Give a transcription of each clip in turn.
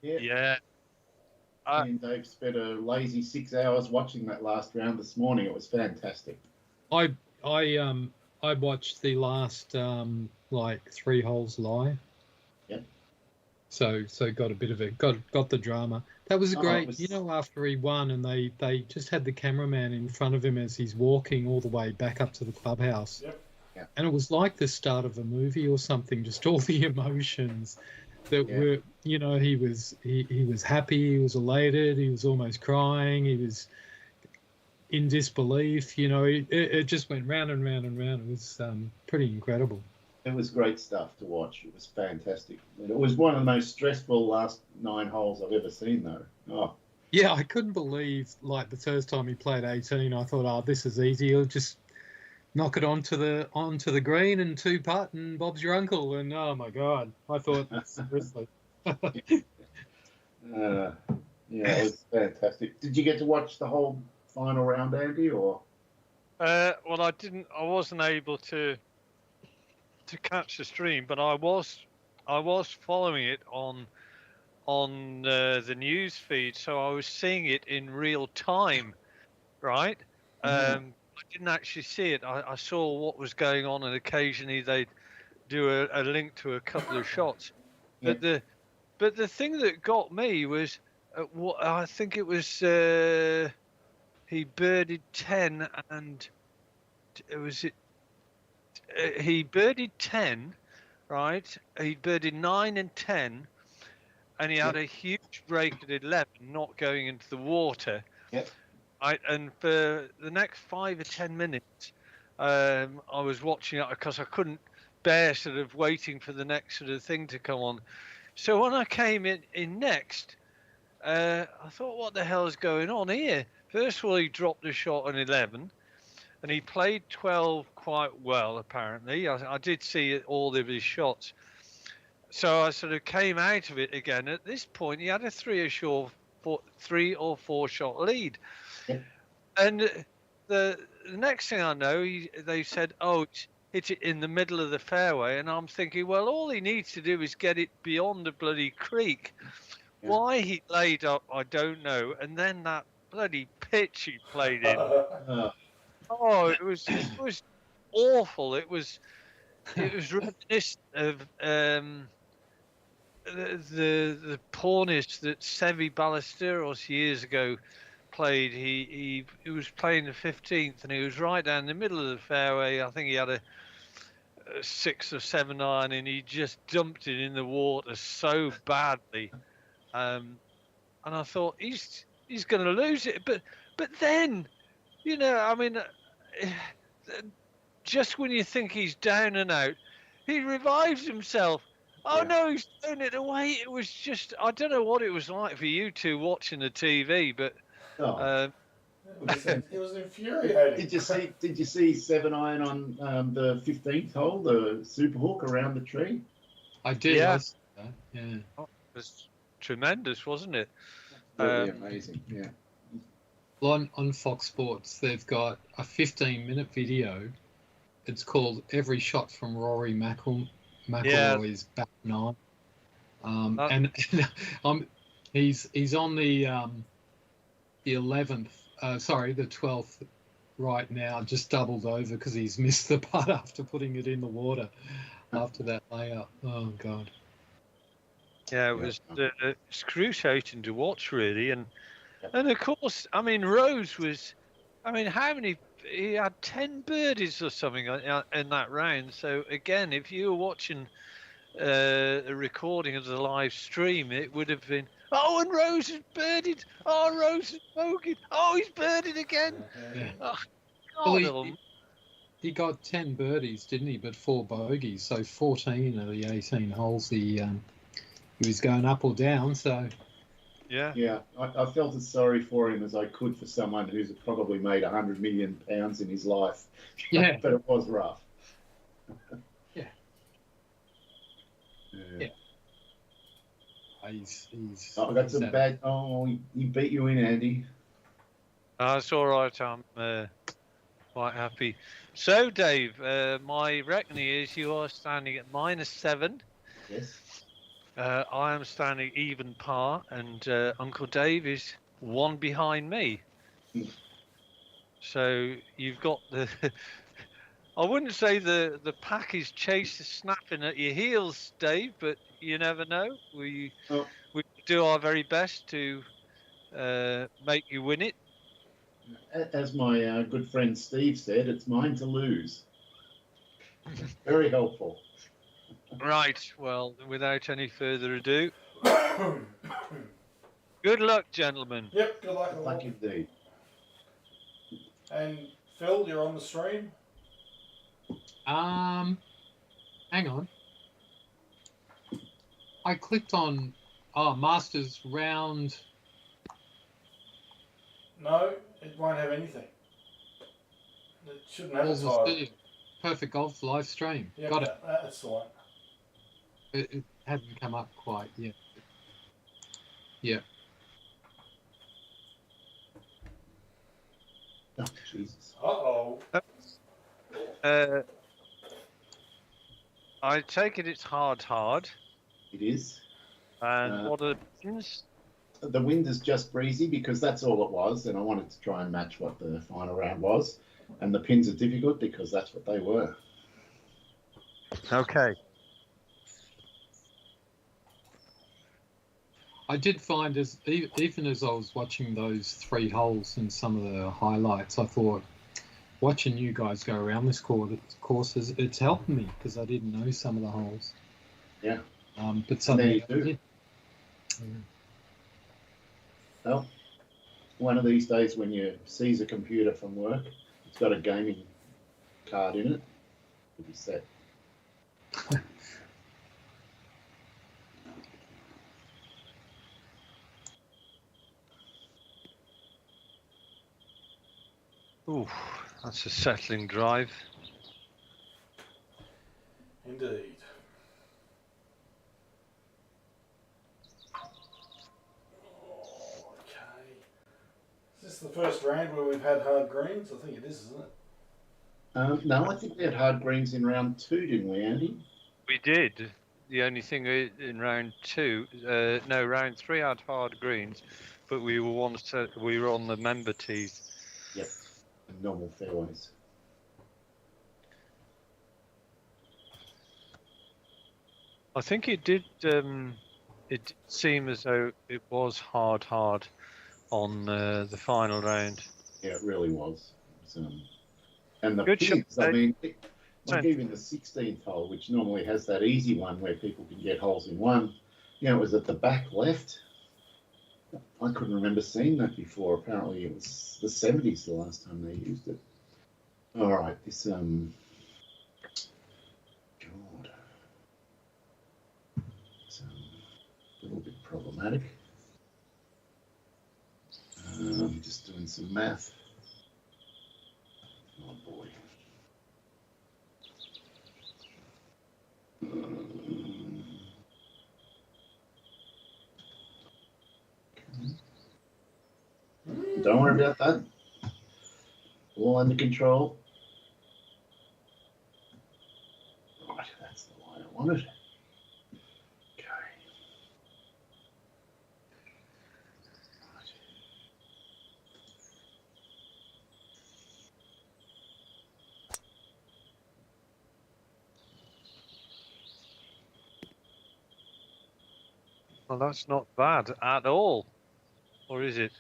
Yeah. Yeah. Me and Dave spent a lazy 6 hours watching that last round this morning. It was fantastic. I I I watched the last like 3 holes live. Yep. So got a bit of it. Got the drama. That was a Oh, it great. was. After he won, and they just had the cameraman in front of him as he's walking all the way back up to the clubhouse. Yep. Yeah. And it was like the start of a movie or something. Just all the emotions that Yeah. were. He was happy. He was elated. He was almost crying. He was in disbelief. It just went round and round and round. It was pretty incredible. It was great stuff to watch. It was fantastic. And it was one of the most stressful last 9 holes I've ever seen, though. Oh, Yeah, I couldn't believe, like, the first time he played 18, I thought, oh, this is easy. He'll just knock it onto the green and 2-putt, and Bob's your uncle. And oh my God, I thought, seriously. yeah, it was fantastic. Did you get to watch the whole final round, Andy? Or Well, I didn't. I wasn't able to catch the stream, but I was following it on the news feed, so I was seeing it in real time, right? I didn't actually see it. I saw what was going on, and occasionally they'd do a link to a couple of shots. But the thing that got me was what I think it was he birdied 10, and he birdied 10, right? He birdied 9 and 10, and he had a huge break at 11, not going into the water. Yep. And for the next 5 or 10 minutes, I was watching it because I couldn't bear sort of waiting for the next sort of thing to come on. So when I came in next, I thought, what the hell is going on here? First of all, he dropped a shot on 11, and he played 12 quite well, apparently. I did see all of his shots. So I sort of came out of it again. At this point, he had a 3 or 4 shot lead. Yep. And the next thing I know, they said, oh, hit it in the middle of the fairway. And I'm thinking, well, all he needs to do is get it beyond the bloody creek. Yeah. Why he laid up, I don't know. And then that bloody pitch he played in. Oh, it was awful. It was reminiscent of the pornish that Seve Ballesteros years ago played. He was playing the 15th, and he was right down the middle of the fairway. I think he had a 6 or 7 iron, and he just dumped it in the water so badly. And I thought he's going to lose it, but then, I mean, just when you think he's down and out, he revives himself. Oh no, he's thrown it away. It was just, I don't know what it was like for you two watching the TV, but it was infuriating. Did you see 7 iron on the 15th hole, the super hook around the tree? I did. Yeah. I saw that, yeah. it was tremendous, wasn't it? Really amazing. Yeah. On Fox Sports, they've got a 15-minute video. It's called "Every Shot from Rory McIlroy's Back Nine," and he's on the 11th. Sorry, the 12th right now. Just doubled over because he's missed the putt after putting it in the water after that layup. Oh God. Yeah, it was excruciating to watch, really, and of course, I mean, Rose was, I mean, how many? He had 10 birdies or something in that round. So again, if you were watching a recording of the live stream, it would have been, oh, and Rose has birdied. Oh, Rose has bogeyed. Oh, he's birdied again. Yeah. Oh, Well, he got 10 birdies, didn't he? But 4 bogeys. So 14 of the 18 holes he was going up or down. So yeah, I felt as sorry for him as I could for someone who's probably made £100 million in his life. Yeah. But it was rough. Yeah. He's I got some bad. Oh, he beat you in, Andy. That's all right. I'm quite happy. So, Dave, my reckoning is you are standing at -7. Yes. I am standing even par, and Uncle Dave is one behind me. So you've got the. I wouldn't say the pack is snapping at your heels, Dave, but you never know. We do our very best to make you win it. As my good friend Steve said, it's mine to lose. Very helpful. Right. Well, without any further ado, good luck, gentlemen. Yep, good luck. Good luck indeed. And Phil, you're on the stream. Hang on. I clicked on Masters round. No, it won't have anything. It shouldn't have a Balls of title. Steel, Perfect Golf live stream. Yep, Got it. That's the one. It hasn't come up quite yet. Yeah. Oh, Jesus. Uh-oh. I take it it's hard. It is. And what are the pins? The wind is just breezy because that's all it was, and I wanted to try and match what the final round was. And the pins are difficult because that's what they were. Okay. I did find even as I was watching those 3 holes and some of the highlights, I thought watching you guys go around this course it's helping me because I didn't know some of the holes. Yeah. But suddenly you do. Well, one of these days when you seize a computer from work, it's got a gaming card in it, you'll be set. Ooh, that's a settling drive. Indeed. Okay. Is this the first round where we've had hard greens? I think it is, isn't it? No, I think we had hard greens in round 2, didn't we, Andy? We did. The only thing in round 2, no, round 3 had hard greens, but we were on the member tees. Yep, and normal fairways. I think it did. It seemed as though it was hard on the final round. Yeah, it really was. And the Good pins, shot, I mean, like Ten. even the 16th hole, which normally has that easy one where people can get holes in one, it was at the back left. I couldn't remember seeing that before. Apparently it was the 70s the last time they used it. All right, this, God. It's a little bit problematic. Just doing some math. Oh boy. Don't worry about that. All under control. Right, that's the line I wanted. Okay. Right. Well, that's not bad at all, or is it?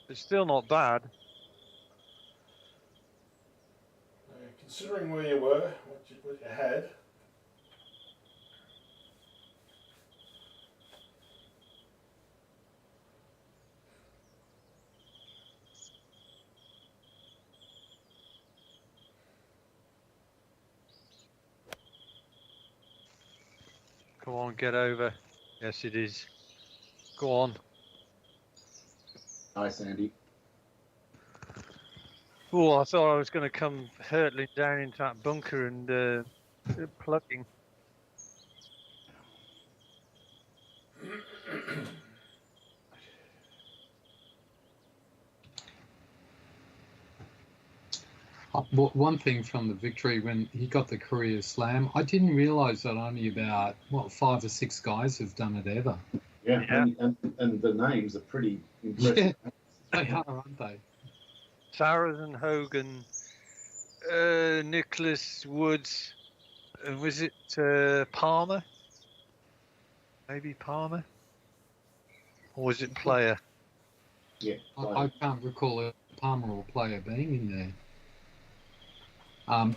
It's still not bad. Considering where you were, what you had. Come on, get over. Yes, it is. Go on. Hi, Sandy. Oh, I thought I was going to come hurtling down into that bunker and plugging. One thing from the victory when he got the career slam, I didn't realise that only about 5 or 6 guys have done it ever. Yeah, Yeah. And the names are pretty impressive. They are, aren't they? Saracen, Hogan, Nicholas Woods, and was it Palmer? Maybe Palmer? Or was it Player? Yeah, I can't recall a Palmer or Player being in there.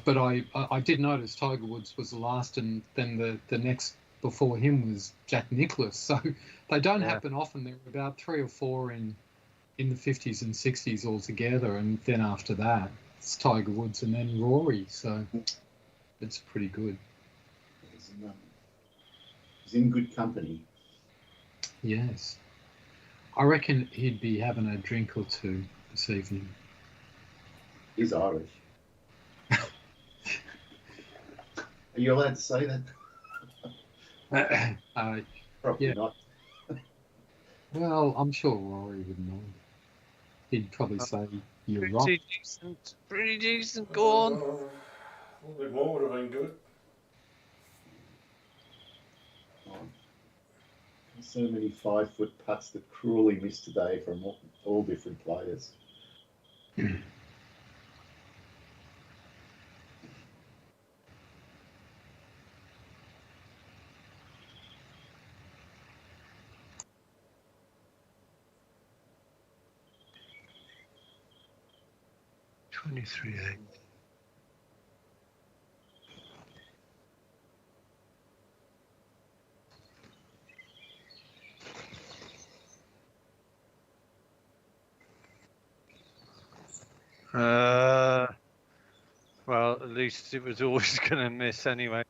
But I did notice Tiger Woods was the last, and then the next before him was Jack Nicklaus. So they don't happen often. There are about 3 or 4 in the 50s and 60s altogether, and then after that it's Tiger Woods and then Rory. So it's pretty good. He's in good company. Yes. I reckon he'd be having a drink or two this evening. He's Irish. Are you allowed to say that? Probably yeah. not. Well, I'm sure Rory would know. He'd probably say, you're right. Pretty decent, go on. A little bit more would have been good. So many 5-foot putts that cruelly missed today from all different players. $23.8. Well, at least it was always going to miss anyway.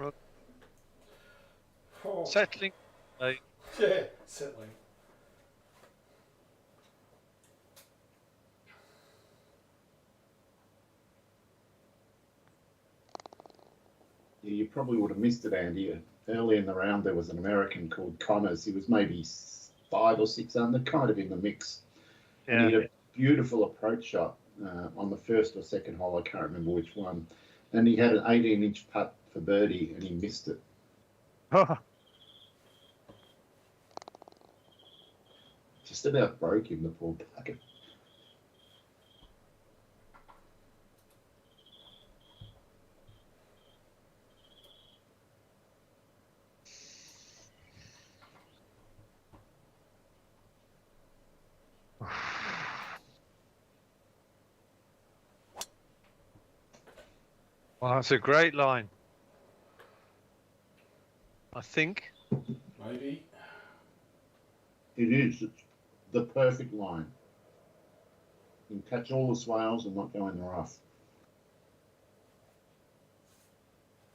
Oh. Oh. Settling. Yeah, settling. Yeah, you probably would have missed it, Andy. Early in the round, there was an American called Connors. He was maybe 5 or 6 under, kind of in the mix. Yeah. And he had a beautiful approach shot on the first or second hole. I can't remember which one. And he had an 18-inch putt for birdie, and he missed it. Just about broke him, the poor bucket. Well, that's a great line. I think. Maybe. It is. It's the perfect line. You can catch all the swales and not go in the rough.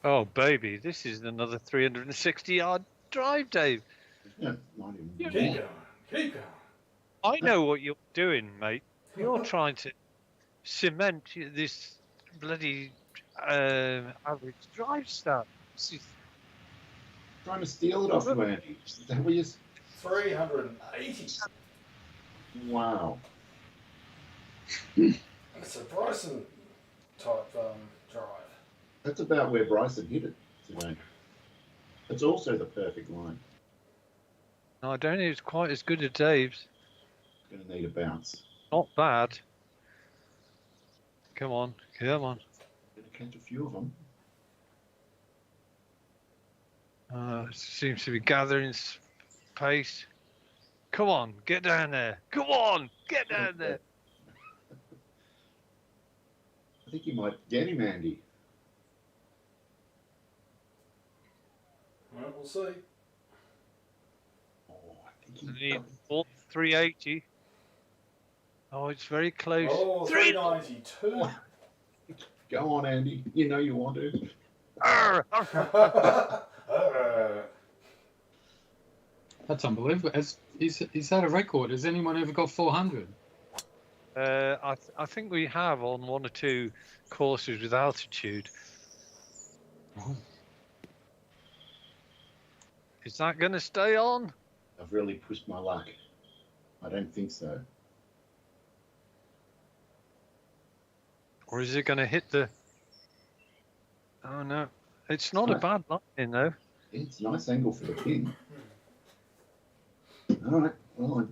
Oh, baby, this is another 360-yard drive, Dave. Yeah, not even. Keep going. Keep going. I know what you're doing, mate. You're trying to cement this bloody average drive start. Trying to steal it off you, Andy. Is that what you... 380. Wow. It's a Bryson type drive. That's about where Bryson hit it today. It's also the perfect line. No, I don't think it's quite as good as Dave's. Going to need a bounce. Not bad. Come on, come on. Going to catch a few of them. Seems to be gathering pace. Come on, get down there. Come on, get down there. I think you might get him, Andy. Well, we'll see. Oh, I think he Need got 380. Oh, it's very close. Oh, 392. Go on, Andy. You know you want to. Arr! That's unbelievable. Is that a record? Has anyone ever got 400? I think we have on one or two courses with altitude. Oh. Is that going to stay on? I've really pushed my luck. I don't think so. Or is it going to hit the... Oh, no. It's not a bad line, though. It's a nice angle for the pin. All right. Well,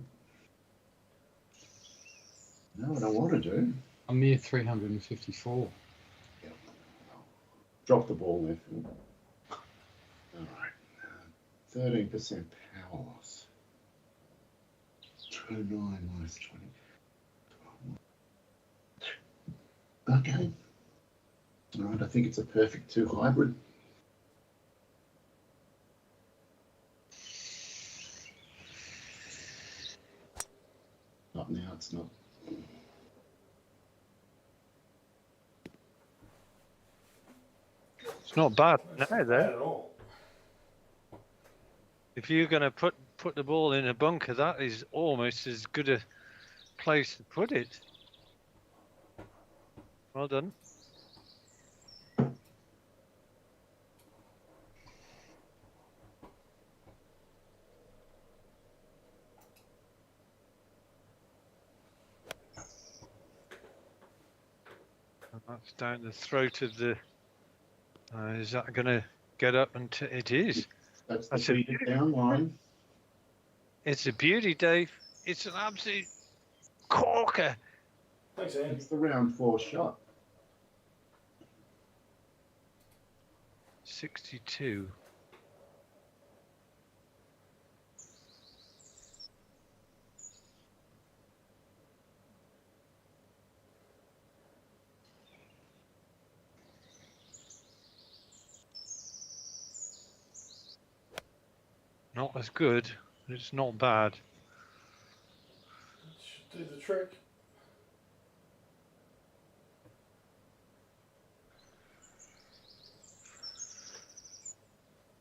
I know what I want to do. A mere 354. Drop the ball there, Phil. All right. 13% power loss. 209 minus 20. Okay. All right. I think it's a perfect 2 hybrid. Not now. It's not. It's not bad now, Not though. bad at all. If you're going to put the ball in a bunker, that is almost as good a place to put it. Well done. And that's down the throat of the... is that going to get up? And it is. That's That's the a beat down line. It's a beauty, Dave. It's an absolute corker. Thanks, Andy. It's the round 4 shot. 62. Not as good, but it's not bad. Should do the trick.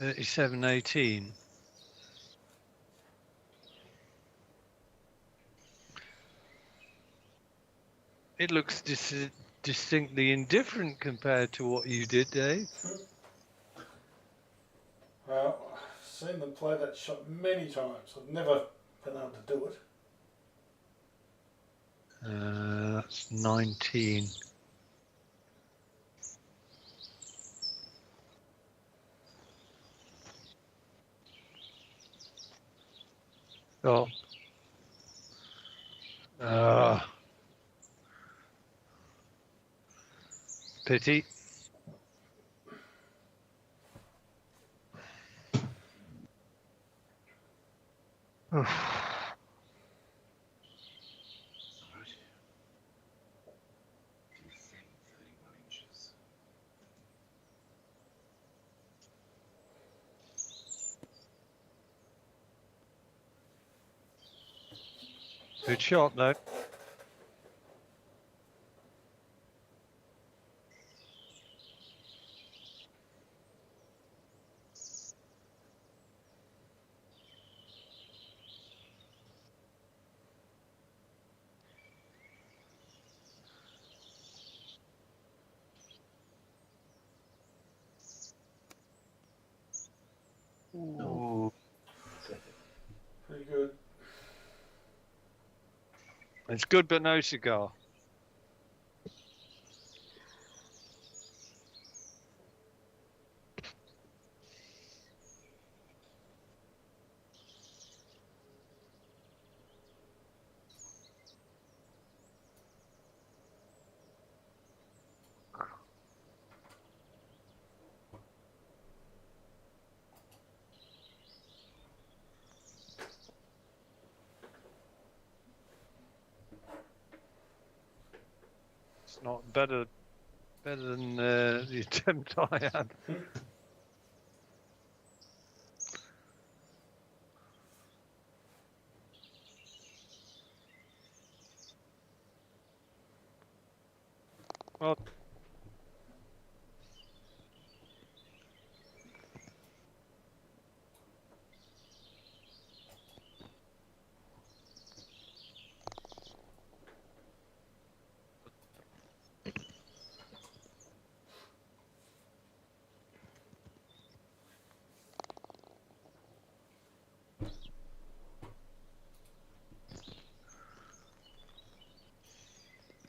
$37.18. It looks distinctly indifferent compared to what you did, Dave. Well, I've seen them play that shot many times. I've never been able to do it. That's 19. Oh. Pity. Good shot, though. Ooh. Pretty good. It's good, but no cigar. not better than the attempt I had. Well,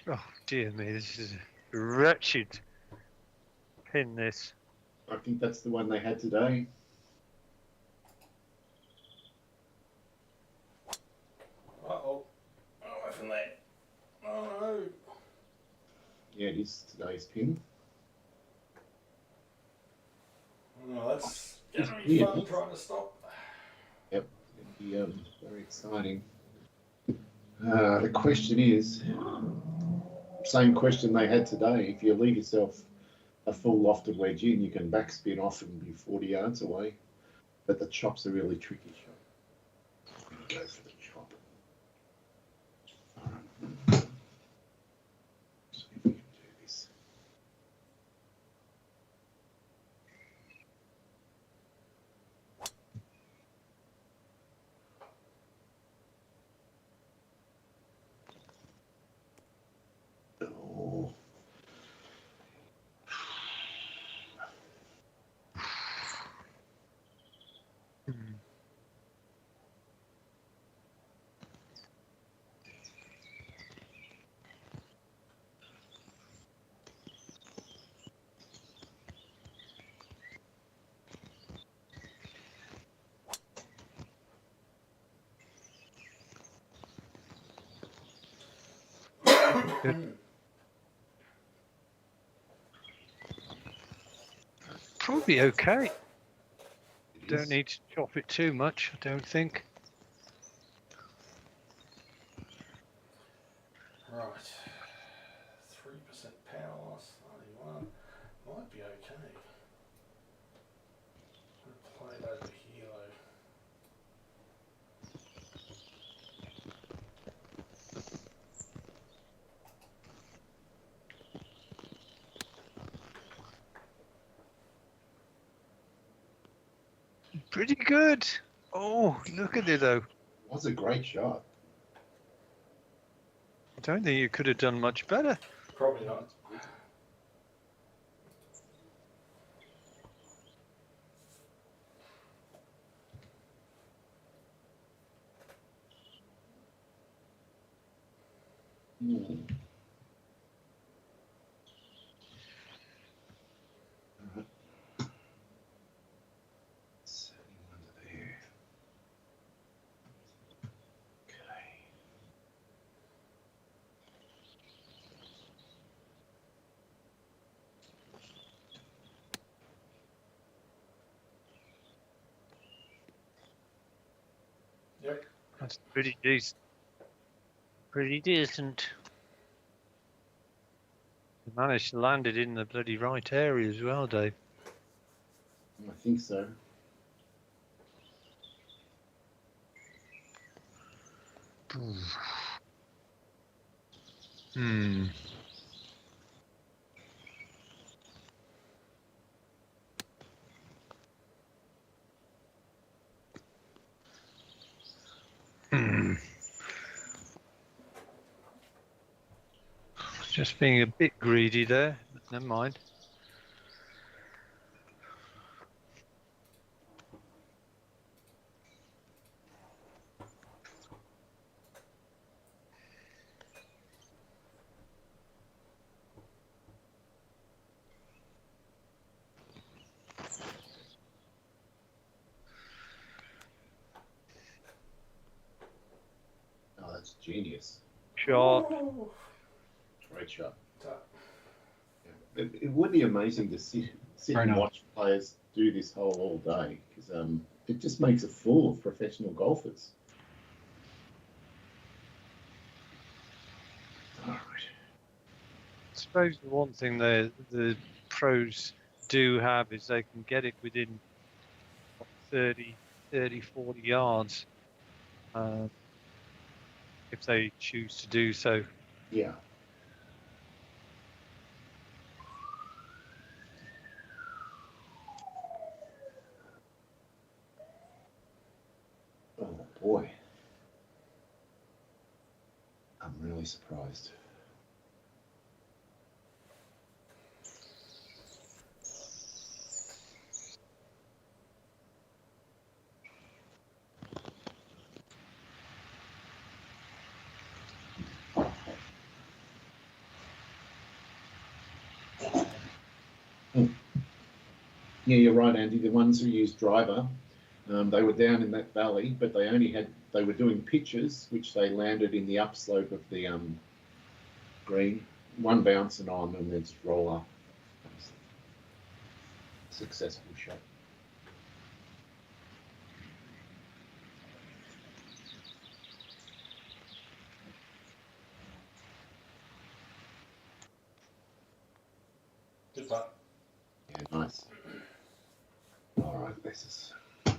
oh dear me, this is a wretched pin. This. I think that's the one they had today. Uh-oh. Oh, away from that. Oh, no. Yeah, it is today's pin. Oh, that's going to It's be weird. fun trying to stop. It'll be very exciting. The question is, same question they had today. If you leave yourself a full lofted wedge in, you can backspin off and be 40 yards away. But the chop's a really tricky shot. I'm going to go for the chop. All right. See if we can do this. Oh. Probably okay. It Don't is. need to chop it too much, I don't think. Right. 3% power loss, 91. Might be okay. I'll play it over here though. Pretty good. Oh, look at it though. Was a great shot. I don't think you could have done much better. Probably not. Hmm. Alright. Setting under there. Okay. Yep. That's pretty decent. Pretty decent. You managed to land it in the bloody right area as well, Dave. I think so. Hmm. Hmm. Just being a bit greedy there, but never mind. Oh, that's genius. Shot. Ooh. Great shot. Tap. Yeah. It would be amazing to sit Very and nice. watch players do this hole all day because it just makes a fool of professional golfers. All right. It's suppose the one thing the pros do have is they can get it within 30, 40 yards if they choose to do so. Yeah. Oh boy. I'm really surprised. Yeah, you're right, Andy. The ones who used driver, they were down in that valley, but they were doing pitches, which they landed in the upslope of the green, one bouncing on and then just roll up. Successful shot. Good putt. Yeah, nice. All right, this is that's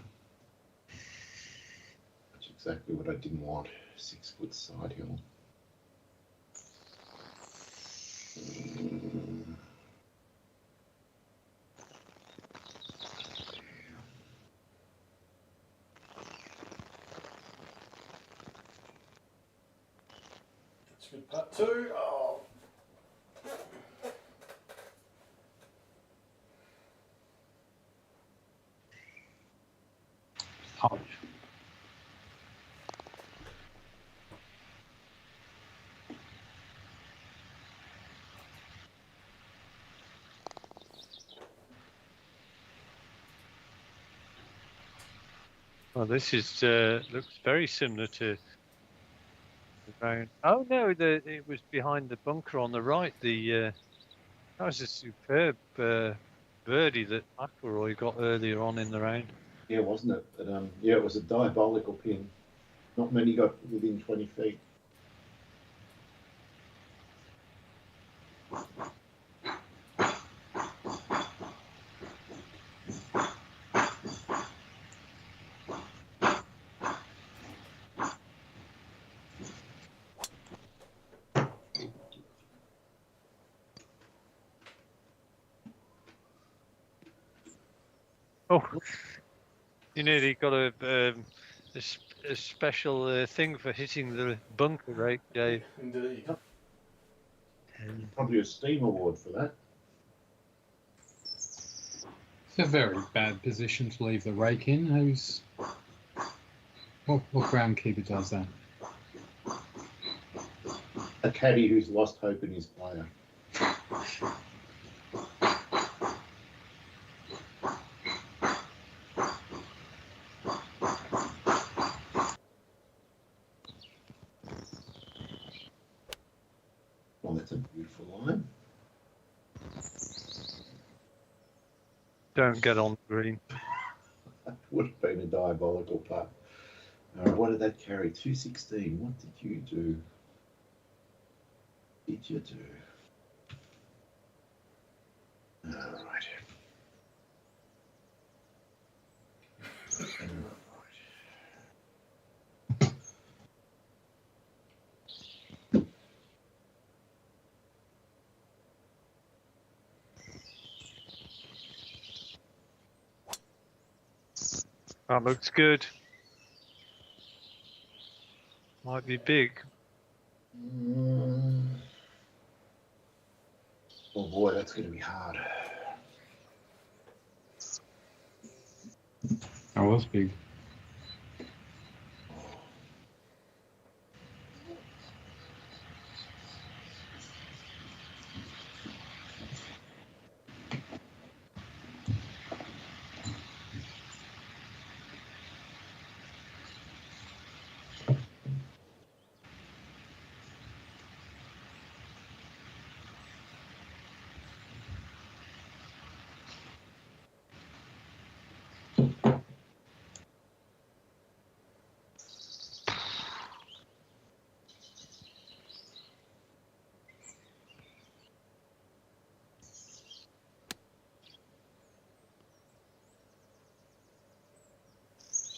exactly what I didn't want. 6 foot side hill. That's a good putt too. Oh. Ouch. Well, this is looks very similar to the round. Oh no, it was behind the bunker on the right. That was a superb birdie that McIlroy got earlier on in the round. Yeah, wasn't it? But yeah, it was a diabolical pin. Not many got within 20 feet. Oh, you nearly got a special thing for hitting the bunker, right, Dave? Indeed. Probably a Steam award for that. It's a very bad position to leave the rake in. What groundkeeper does that? A caddy who's lost hope in his player. Well, that's a beautiful line. Don't get on the green. That would have been a diabolical putt. What did that carry? 216. What did you do? Did you do? All right. That looks good. Might be big. Oh boy, that's going to be hard. That was big.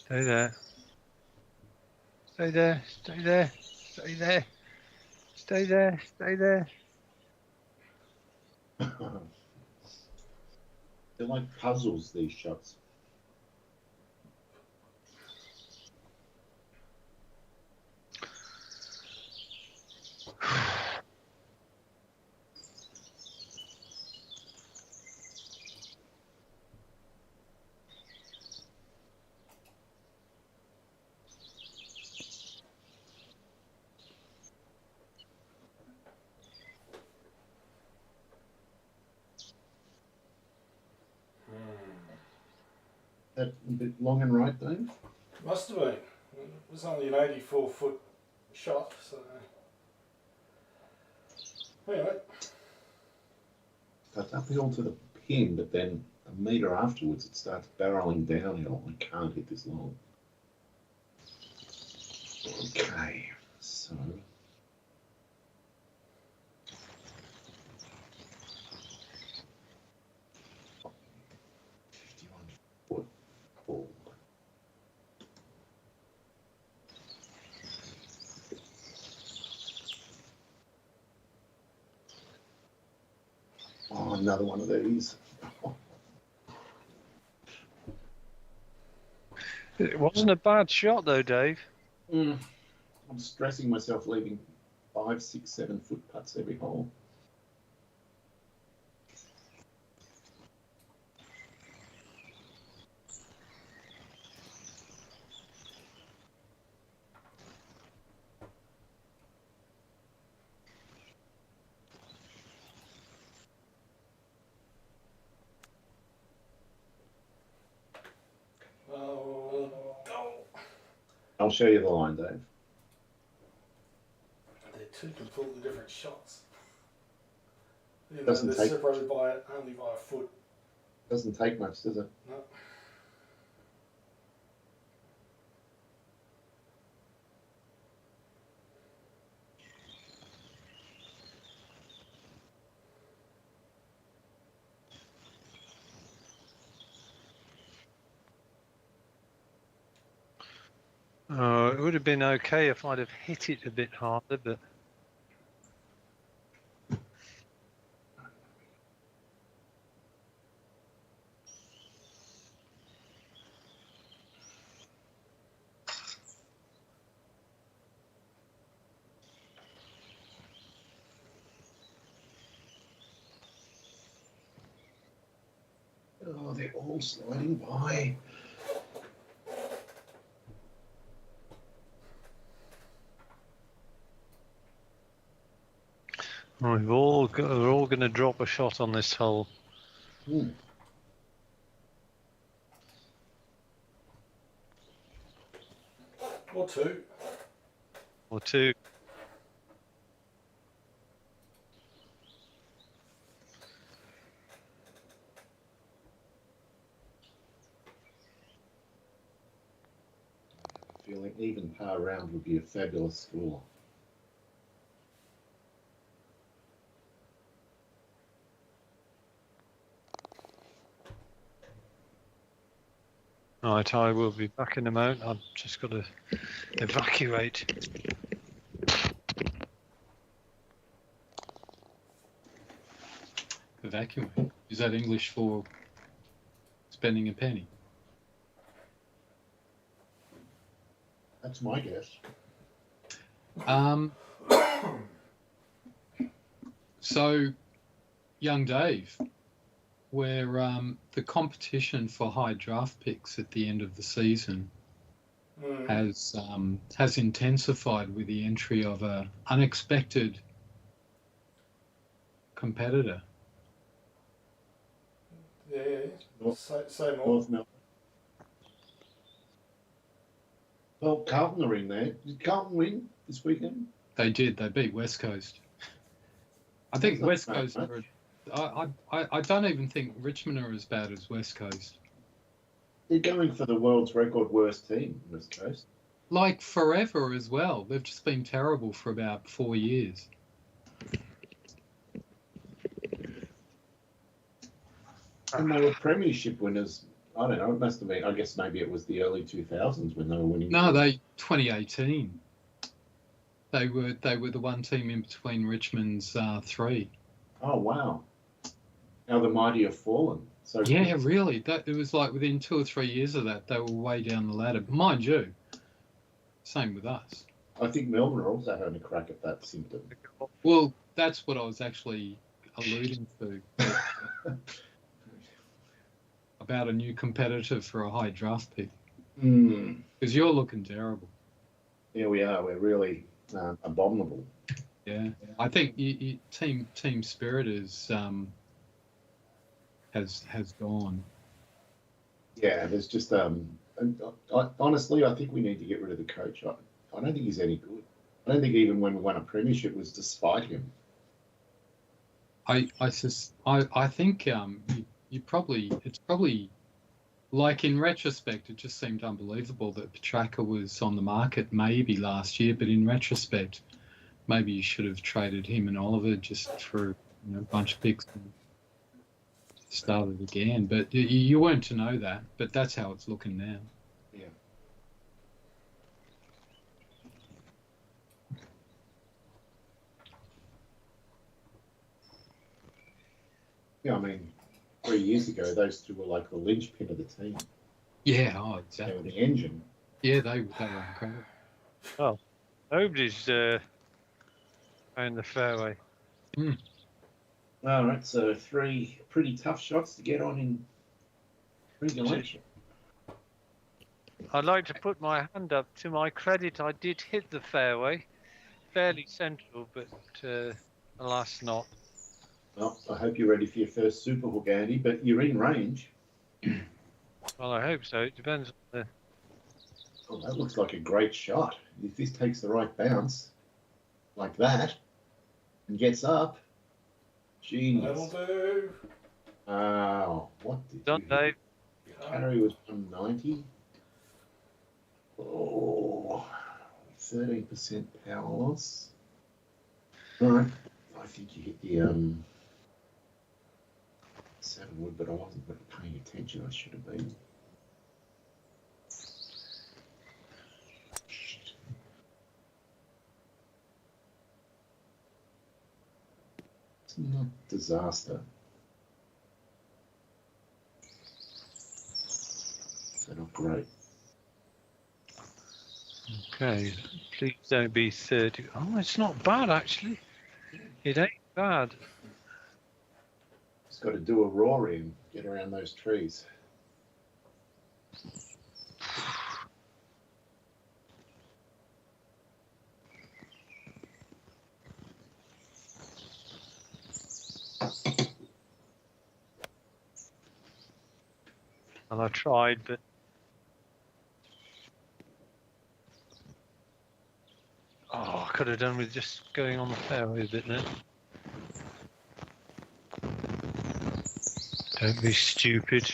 Stay there. Stay there. Stay there. Stay there. Stay there. Stay there. They're like puzzles, these shots. That a bit long and right, Dave? Must have been. It was only an 84-foot shot, so. Anyway. That's uphill to the pin, but then a metre afterwards it starts barrelling downhill. I can't hit this long. Okay, so. Oh, another one of these. It wasn't a bad shot though, Dave. I'm stressing myself leaving 5, 6, 7 foot putts every hole. I'll show you the line, Dave. They're two completely different shots. You know, Doesn't they're take- separated by only by a foot. Doesn't take much, does it? No. Oh, it would have been okay if I'd have hit it a bit harder, but Oh, they're all sliding by. we're all going to drop a shot on this hole. Or two. Or two. Feeling even par round would be a fabulous score. Right, I will be back in a moment. I've just got to evacuate. Evacuate. Is that English for spending a penny? That's my guess. So, young Dave, where the competition for high draft picks at the end of the season has intensified with the entry of a unexpected competitor. Yeah. North- Say more. North Melbourne. Well, Carlton are in there. Did Carlton win this weekend? They did. They beat West Coast. I think That's West not Coast bad. I don't even think Richmond are as bad as West Coast. They're going for the world's record worst team, West Coast. Like forever as well. They've just been terrible for about 4 years. And they were premiership winners I don't know. It must have been. I guess maybe it was the early 2000s when they were winning. No, 2018. They were the one team in between Richmond's 3. Oh wow! How the mighty have fallen. So Yeah, really. It was like within 2 or 3 years of that, they were way down the ladder. Mind you, same with us. I think Melbourne are also having a crack at that symptom. Well, that's what I was actually alluding to. About a new competitor for a high draft pick. Because you're looking terrible. Yeah, we are. We're really abominable. Yeah, I think team spirit has gone. Yeah, there's just honestly, I think we need to get rid of the coach. I don't think he's any good. I don't think even when we won a premiership was despite him. I think it's probably like in retrospect, it just seemed unbelievable that Petrarca was on the market maybe last year, but in retrospect, maybe you should have traded him and Oliver just for a bunch of picks and started again. But you weren't to know that, but that's how it's looking now. Yeah. Yeah, I mean, 3 years ago, those two were like the linchpin of the team. Yeah, They were exactly. the engine. Yeah, they were incredible. Oh, nobody's found the fairway. All right, so 3 pretty tough shots to get on in regulation. I'd like to put my hand up. To my credit, I did hit the fairway, fairly central, but alas not. Well, I hope you're ready for your first super hook, Andy, but you're in range. Well, I hope so. It depends on the... Oh, that looks like a great shot. If this takes the right bounce, like that, and gets up, That'll genius. do. Wow, what did Done, you Dave. carry was 190. Oh, 13% power loss. All right, I think you hit the 7 wood, but I wasn't paying attention. I should have been. It's not disaster. So not great. Okay, please don't be 30. Oh, it's not bad, actually. It ain't bad. Just got to do a Rory and get around those trees. And I tried, but... Oh, I could have done with just going on the fairway a bit there. Don't be stupid.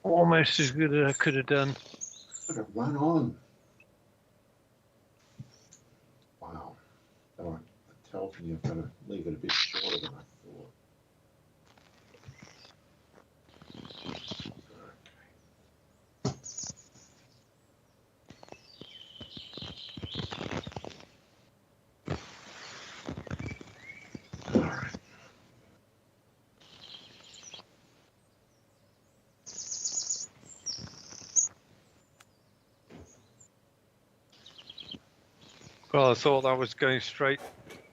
Almost as good as I could have done. Got to run on. Wow. All right. That tells me I've got to leave it a bit shorter than I thought. All right. Well, I thought I was going straight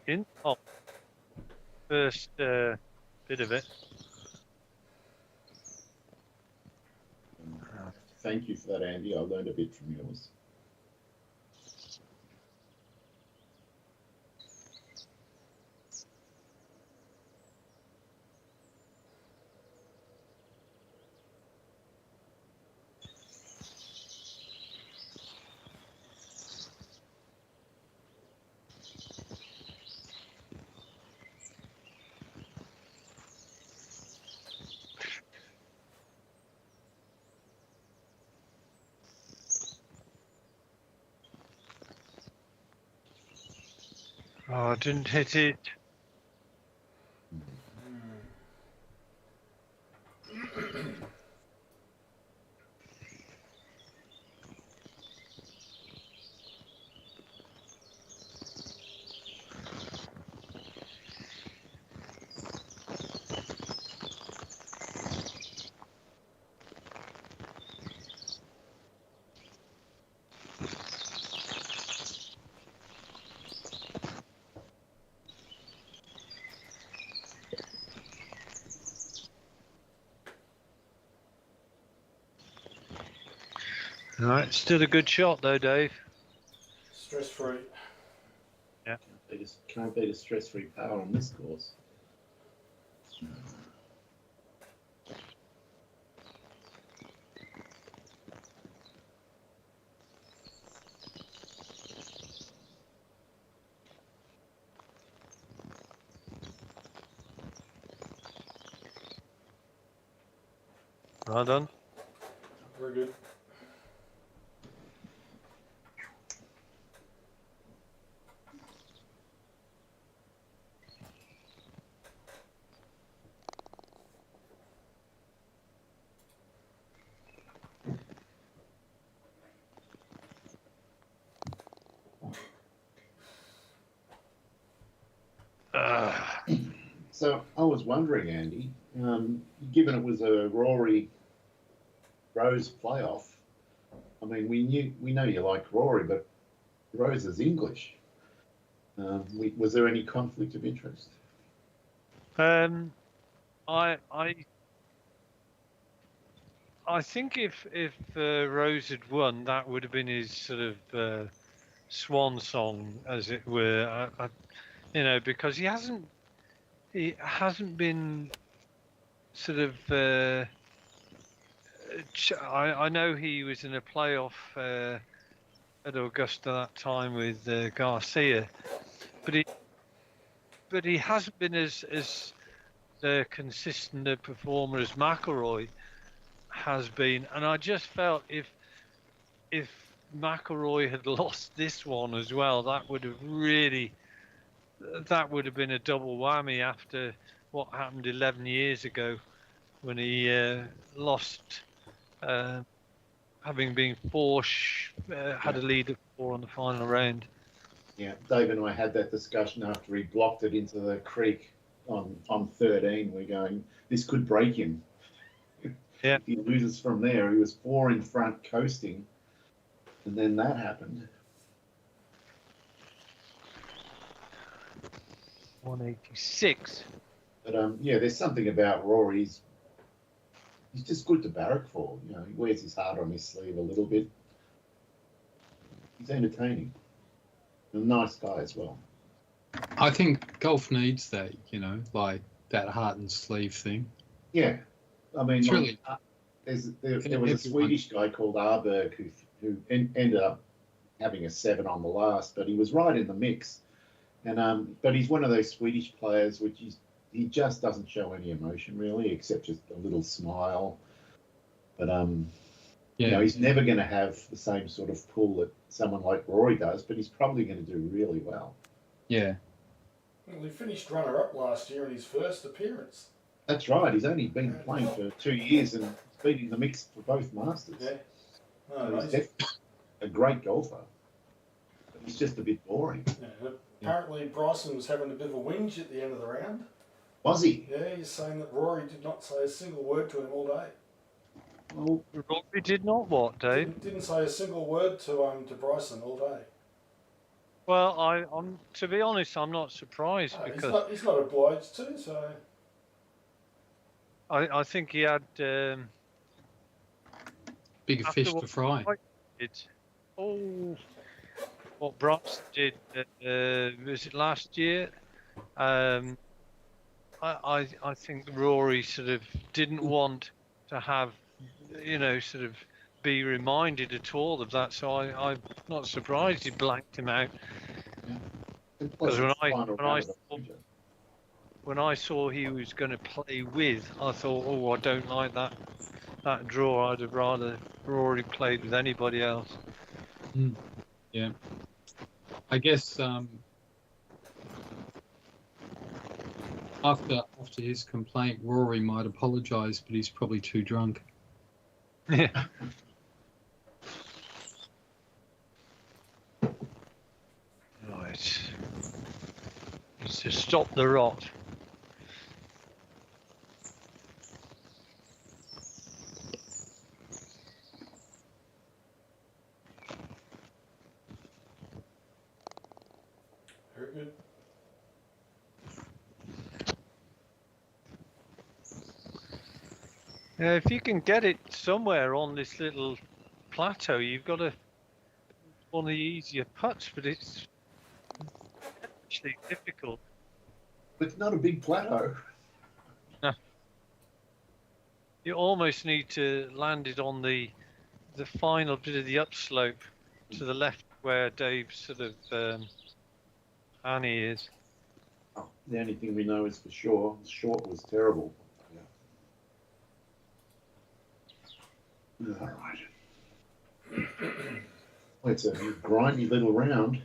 in. Oh, first bit of it. Thank you for that, Andy. I learned a bit from yours. Oh, I didn't hit it. All right, still a good shot though, Dave. Stress free. Can't beat a stress-free power on this course. Well done. Very good. So I was wondering, Andy, given it was a Rory Rose playoff, I mean, we know you like Rory, but Rose is English. Was there any conflict of interest? I think if Rose had won, that would have been his sort of swan song, as it were. Because he hasn't been sort of. I know he was in a playoff at Augusta that time with Garcia, but he hasn't been as consistent a performer as McIlroy has been, and I just felt if McIlroy had lost this one as well, that would have been a double whammy after what happened 11 years ago when he lost, having been had a lead of 4 on the final round. Yeah, Dave and I had that discussion after he blocked it into the creek on 13. We're going, this could break him. Yeah. If he loses from there, he was 4 in front coasting, and then that happened. 186. But yeah, there's something about Rory. He's just good to barrack for. He wears his heart on his sleeve a little bit. He's entertaining. A nice guy as well. I think golf needs that, like that heart and sleeve thing. Yeah, I mean, Surely. there was a Swedish guy called Arberg who ended up having a 7 on the last, but he was right in the mix. And but he's one of those Swedish players which he just doesn't show any emotion really, except just a little smile. But he's never going to have the same sort of pull that someone like Rory does, but he's probably going to do really well. Yeah. Well, he finished runner-up last year in his first appearance. That's right. He's only been playing for 2 years and been in the mix for both Masters. Yeah. So he's definitely a great golfer. But he's just a bit boring. Yeah. Apparently Bryson was having a bit of a whinge at the end of the round. Was he? Yeah, he's saying that Rory did not say a single word to him all day. Well, Rory did not what, Dave? Didn't say a single word to Bryson all day. Well, I'm to be honest, I'm not surprised No, because he's not obliged to. So I think he had Bigger after fish what to fry. What Bryson did was it last year? I think Rory sort of didn't want to have, sort of be reminded at all of that. So I'm not surprised he blanked him out. Because when I saw he was going to play with, I thought, I don't like that draw. I'd have rather Rory played with anybody else. Yeah. I guess After his complaint, Rory might apologise, but he's probably too drunk. Yeah. Right. It's to stop the rot. Very good. If you can get it somewhere on this little plateau, you've got one of the easier putts, but it's actually difficult. It's not a big plateau. You almost need to land it on the final bit of the upslope to the left where Dave's sort of Annie is. Oh, the only thing we know is for sure, the short was terrible. Yeah. All right. Well, it's a grindy little round.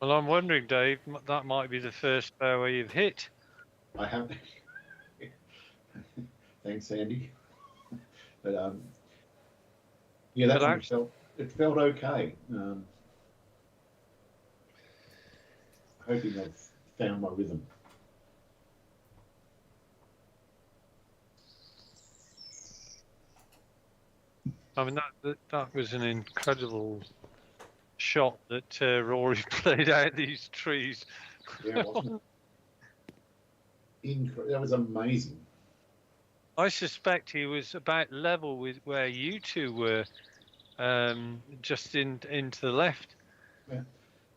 Well, I'm wondering, Dave, that might be the first fairway you've hit. I have. Thanks, Andy. But yeah, that But one actually, felt okay. Hoping I've found my rhythm. I mean, that was an incredible shot that Rory played out these trees. Yeah, wasn't it? That was amazing. I suspect he was about level with where you two were, just into the left. Yeah.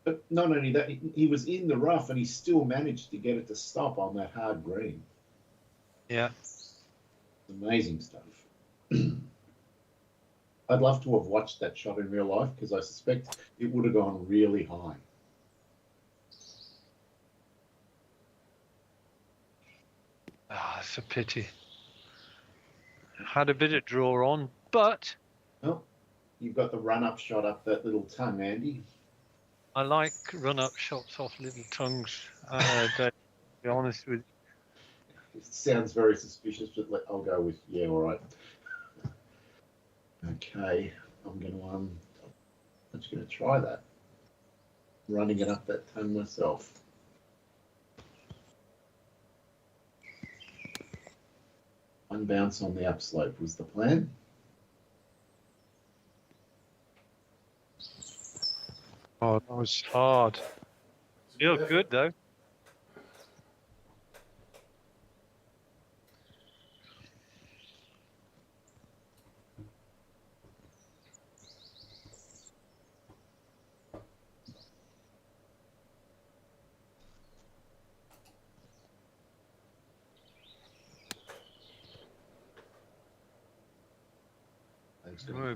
But not only that, he was in the rough and he still managed to get it to stop on that hard green. Yeah. Amazing stuff. I'd love to have watched that shot in real life because I suspect it would have gone really high. Ah, it's a pity. Had a bit of draw on, but Well, you've got the run-up shot up that little tongue, Andy. I like run-up shots off little tongues. To be honest with you. It sounds very suspicious, but I'll go with, yeah, all right. Okay, I'm just gonna try that. Running it up that tongue myself. One bounce on the upslope was the plan. Oh, that was hard. You look good though.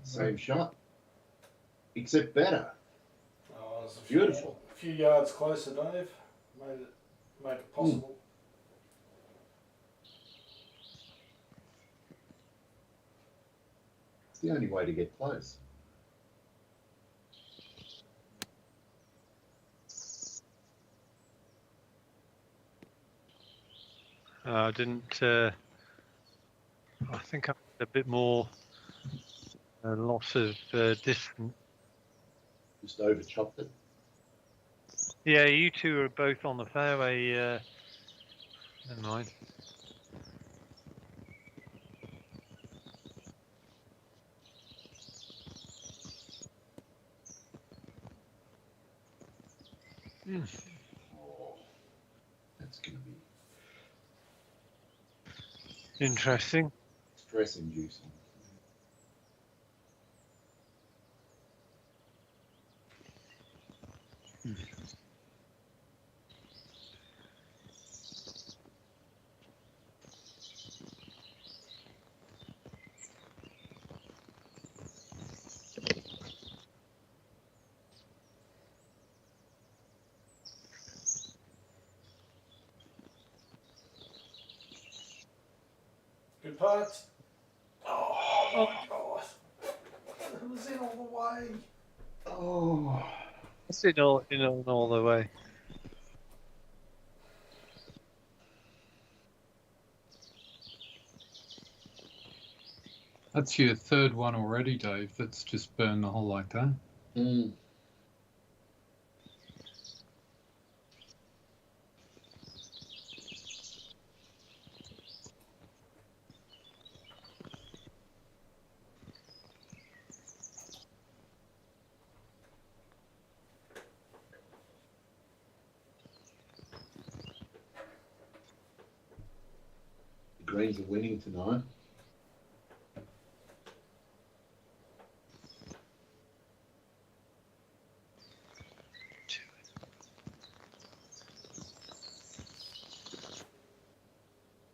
Same shot, except better. Oh, it's Beautiful. A few yards closer, Dave. Make it possible. It's the only way to get close. I didn't. I think I had a bit more loss of distance. Just over chopped it. Yeah, you two are both on the fairway. Never mind. Oh, that's going to be Interesting. stress-inducing. Good putt. Oh. way. Oh, It's in all the way. That's your third one already, Dave. That's just burned the hole like that. mm. The Greens are winning tonight.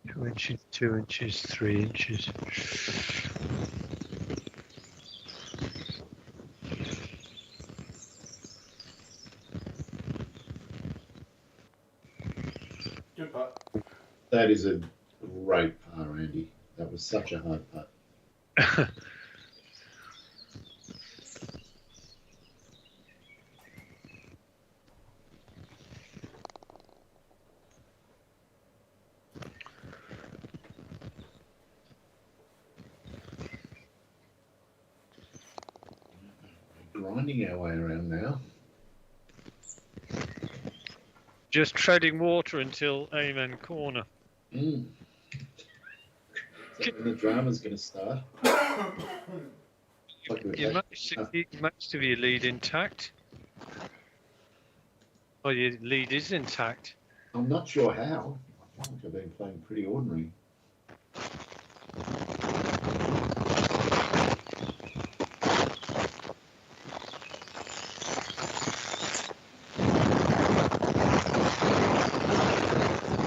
Two inches, 2 inches, 3 inches. Good putt. That is a great par, Andy. That was such a hard putt. Grinding our way around now. Just treading water until Amen corner. Mm. Is that when the drama's going to start? Like we've You had- managed to keep most of your lead intact. Well, your lead is intact. I'm not sure how. I feel like I've been playing pretty ordinary.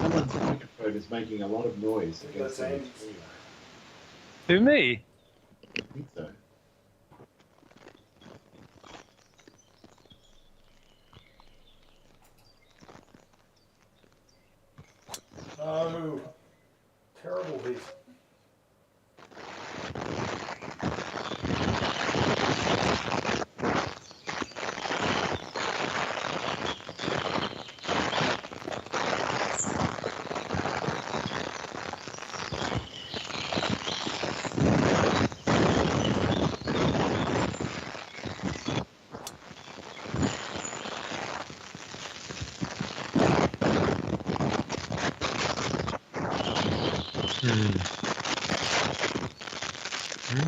Someone's microphone is making a lot of noise against the That's screen. Who, me? I think so. No. Terrible hit.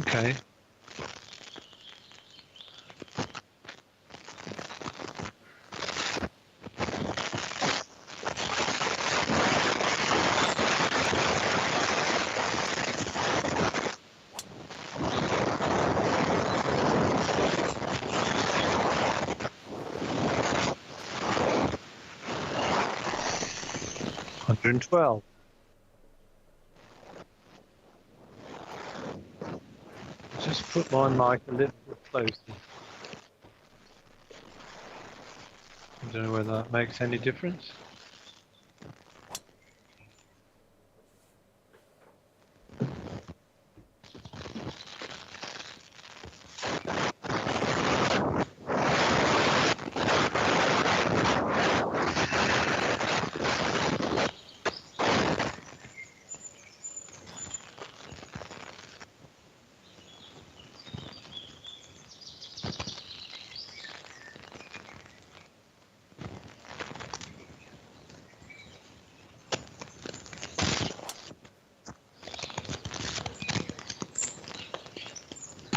Okay. $112. Just put my mic a little bit closer. I don't know whether that makes any difference.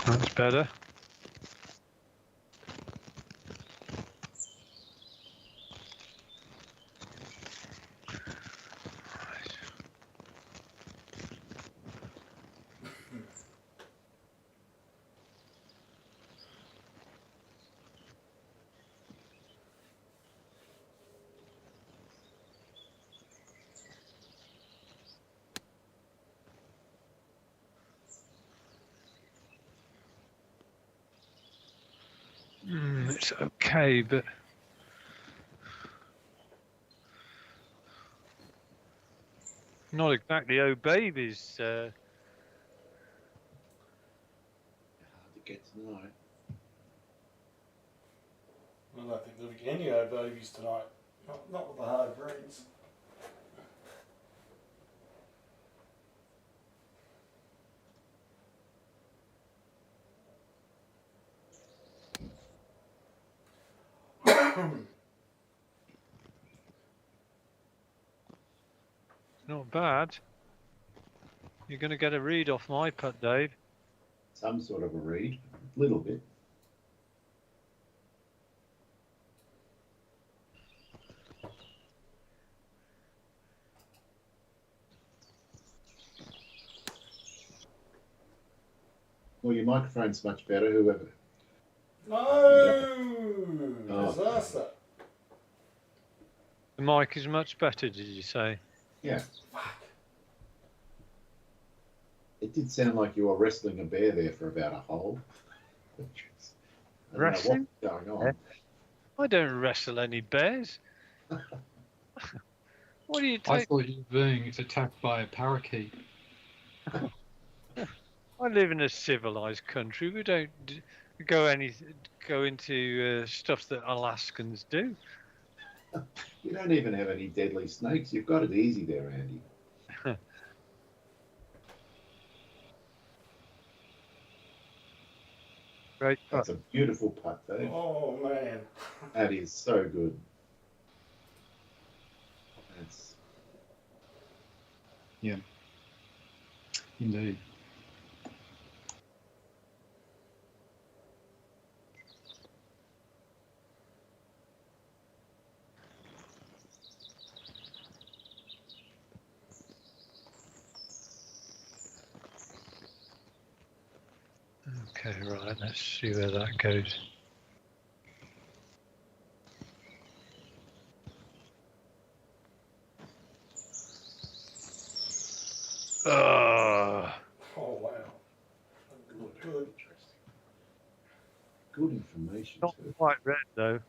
That's better. It's okay, but not exactly oh babies. Hard to get tonight. I don't think there'll be any bogeys tonight. Not with the hard greens. Not bad. You're going to get a read off my putt, Dave. Some sort of a read, a little bit. Well, your microphone's much better, whoever. No! Disaster. The mic is much better, did you say? Yeah. Fuck. It did sound like you were wrestling a bear there for about a hole. I don't know Wrestling? what's going on. I don't wrestle any bears. What do you I take? thought you were being attacked by a parakeet. I live in a civilized country. We don't go into stuff that Alaskans do. You don't even have any deadly snakes. You've got it easy there, Andy. Great That's putt. a beautiful putt, Dave. Oh, man. That is so good. That's Indeed. Okay, right. Let's see where that goes. Oh, wow. Look good. interesting. Good information, Not too. quite red though.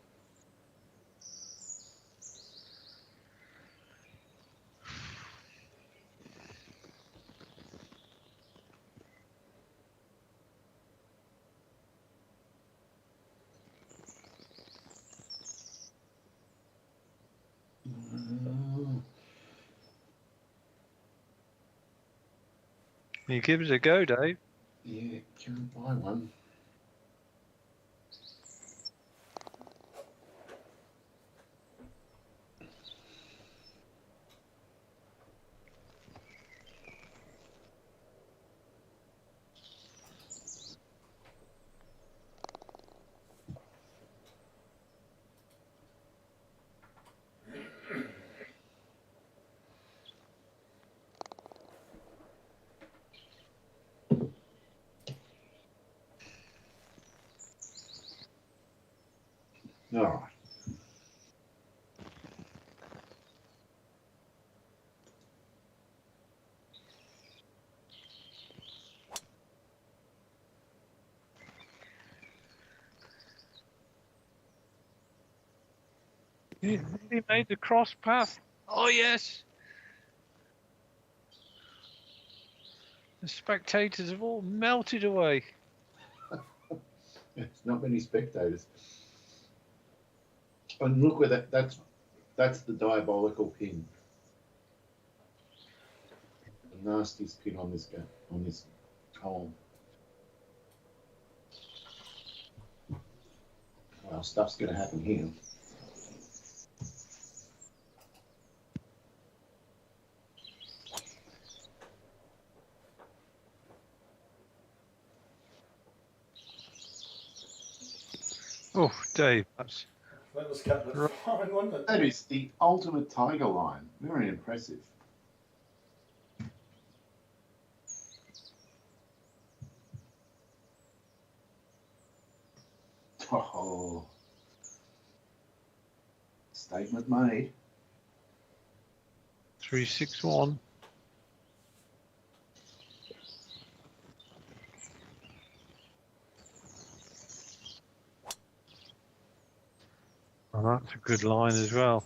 You give it a go, Dave. Yeah, can I buy one? All right. He made the cross path. Oh yes. The spectators have all melted away. There's not many spectators. And look where that's the diabolical pin. The nastiest pin on this hole. Well, stuff's going to happen here. Oh, Dave, that's That was cutting it fine, wasn't it? That is the ultimate tiger line. Very impressive. Oh, statement made. 361. Oh, that's a good line as well.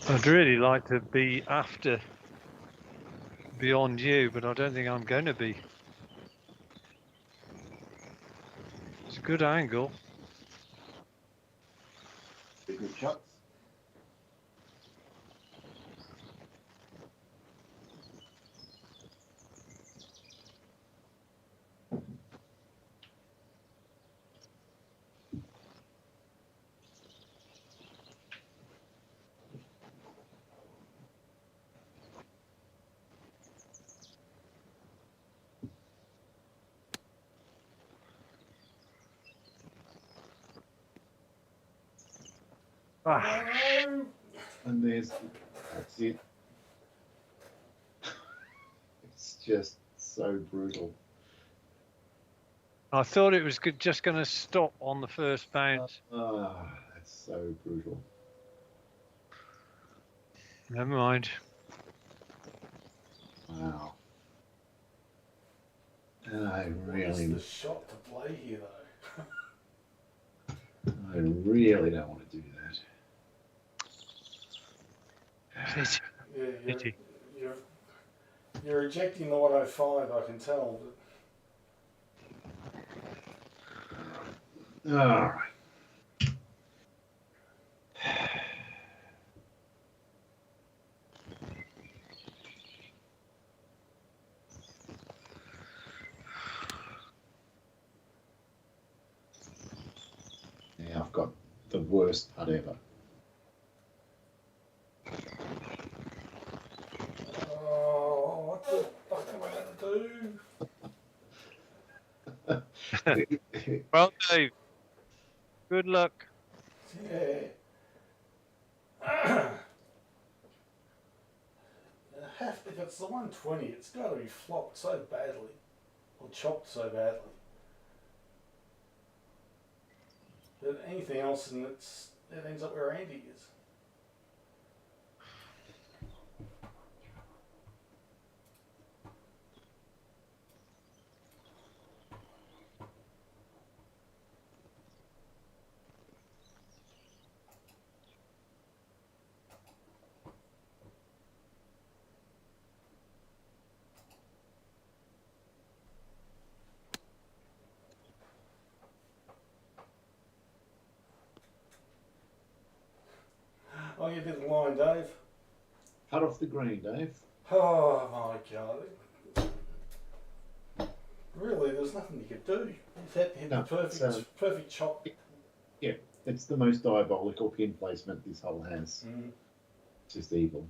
I'd really like to be after Beyond You, but I don't think I'm going to be. Good angle. Good shots. Ah, No. And that's it. It's just so brutal. I thought it was just going to stop on the first bounce. That's so brutal. Never mind. Wow. I What is really, the shot to play here, though? I really don't want to do that. Pity. Yeah, Pity. you're rejecting the 105, I can tell. But All right. Yeah, I've got the worst putt ever. oh, what the fuck am I going to do? Well, Dave. Good luck. Yeah. If it's the 120, it's got to be flopped so badly, or chopped so badly, that anything else and it ends up where Andy is. Oh, you did the line, Dave. Cut off the green, Dave. Oh my God. Really, there's nothing you could do. You hit No, the perfect chop. Yeah, it's the most diabolical pin placement this hole has. Mm. It's just evil.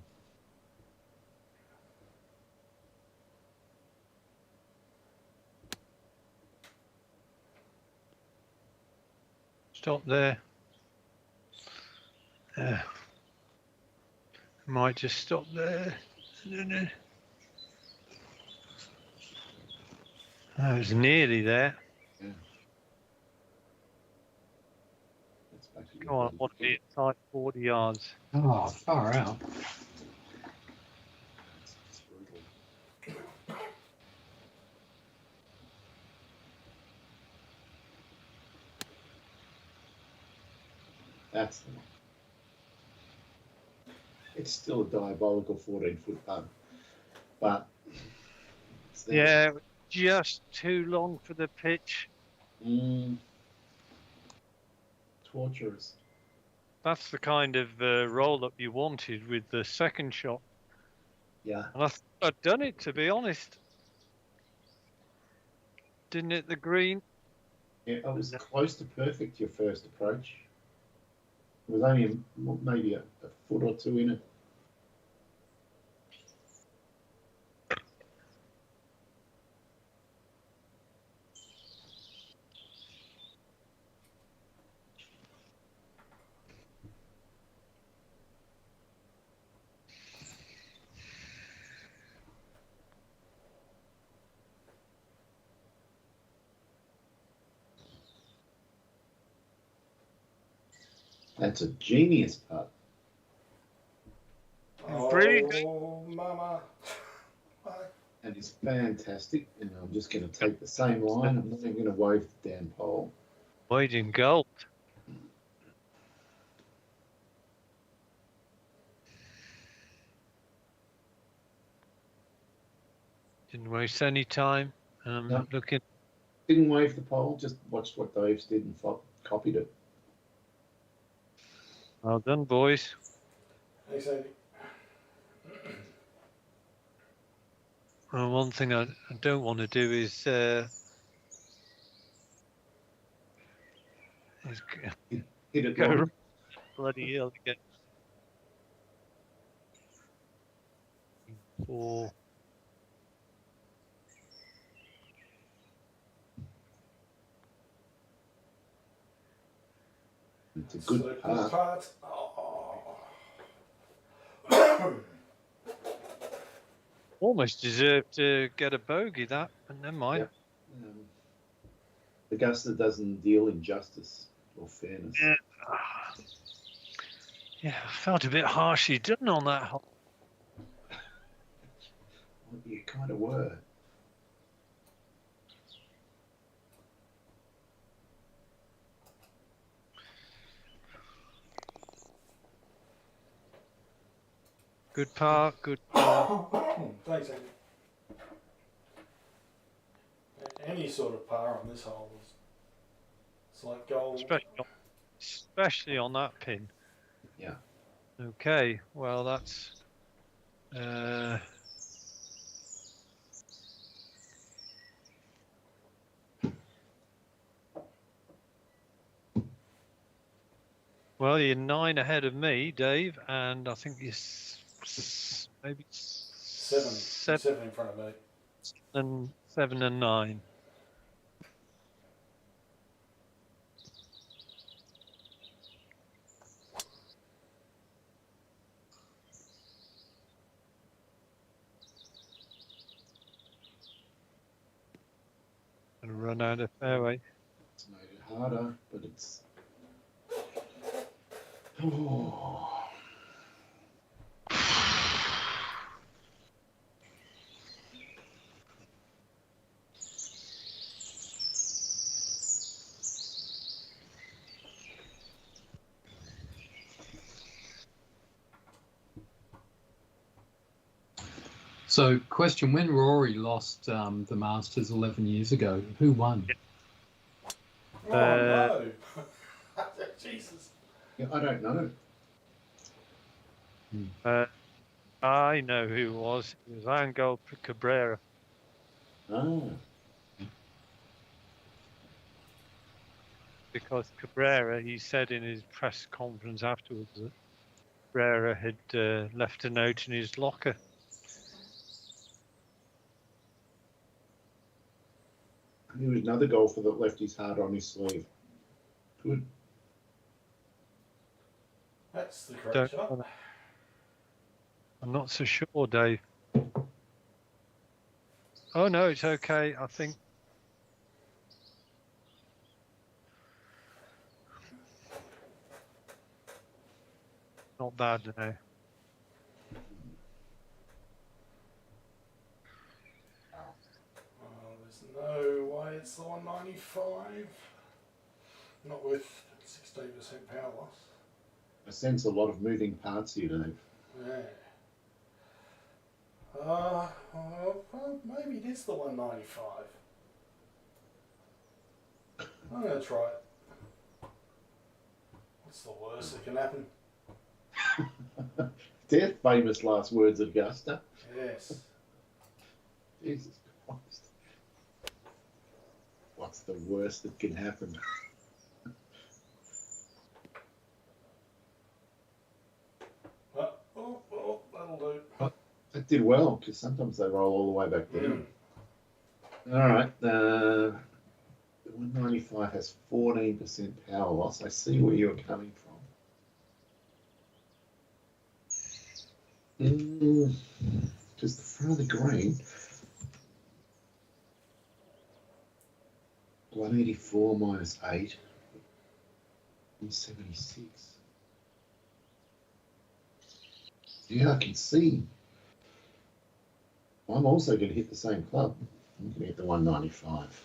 Stop there. Might just stop there. I was nearly there. Yeah. That's back to your Come on, I bloody want to be feet. inside 40 yards. Oh, far out. It's brutal. That's the one. It's still a diabolical 14-foot putt, but it's there. Yeah, just too long for the pitch. Torturous. That's the kind of roll-up you wanted with the second shot. Yeah. And I thought I'd done it, to be honest. Didn't hit the green. Yeah, it was close to perfect, your first approach. It was only maybe a foot or two in it. That's a genius putt. Really? Oh, mama. And it's fantastic. And I'm just going to take the same line. I'm not even going to wave the damn pole. Wade in gold. Didn't waste any time. No. Looking Didn't wave the pole, just watched what Dave's did and copied it. Well done, boys. Thanks, Andy. Well, one thing I don't want to do is Hit it go long. bloody hill again. 4. It's a good So part. part. Oh. Almost deserved to get a bogey that, but never mind. Augusta doesn't deal in justice or fairness. Yeah. Yeah, I felt a bit harshly done on that hole. Well, you kind of were. Good par, good par. Thanks, Andy. Any sort of par on this hole is it's like gold. Especially on that pin. Yeah. Okay, well that's well, you're 9 ahead of me, Dave, and I think you're maybe Seven in front of me. 7 and 9. Gonna run out of fairway. It's made it harder, but it's. Oh. So, question: when Rory lost the Masters 11 years ago, who won? Oh no! Jesus. Yeah, I don't know. I know who it was. It was Angel Cabrera. Ah. Because Cabrera, he said in his press conference afterwards that Cabrera had left a note in his locker. He was another golfer that left his heart on his sleeve. Good. That's the correct shot. I'm not so sure, Dave. Oh no, it's okay. I think. Not bad now. There's no way it's the 195. Not with 16% power loss. I sense a lot of moving parts here, Dave. Yeah. Well, maybe it is the 195. I'm going to try it. What's the worst that can happen? Their famous last words, Augusta. Yes. Jesus Christ. What's the worst that can happen? Oh, that'll do. That did well, because sometimes they roll all the way back down. All right. The 195 has 14% power loss. I see where you're coming from. Just the front of the green. 184 minus 8. 176. Yeah, I can see. I'm also going to hit the same club. I'm going to hit the 195.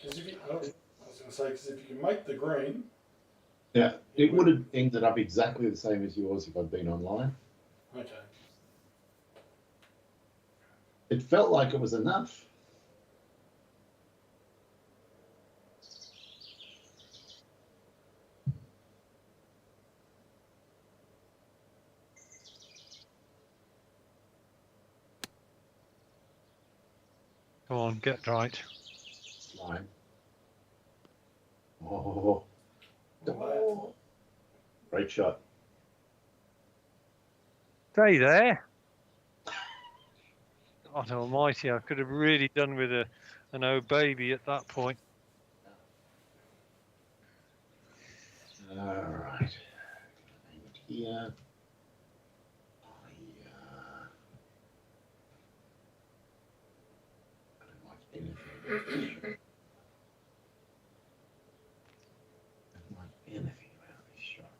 I was going to say, because if you can make the green. Yeah, it would have ended up exactly the same as yours if I'd been online. Okay. It felt like it was enough. Come on, get right. Line. Oh, oh. Great shot. Stay there. God almighty, I could have really done with an old baby at that point. All right. Aim it here. I don't like anything. I don't like anything about this shot.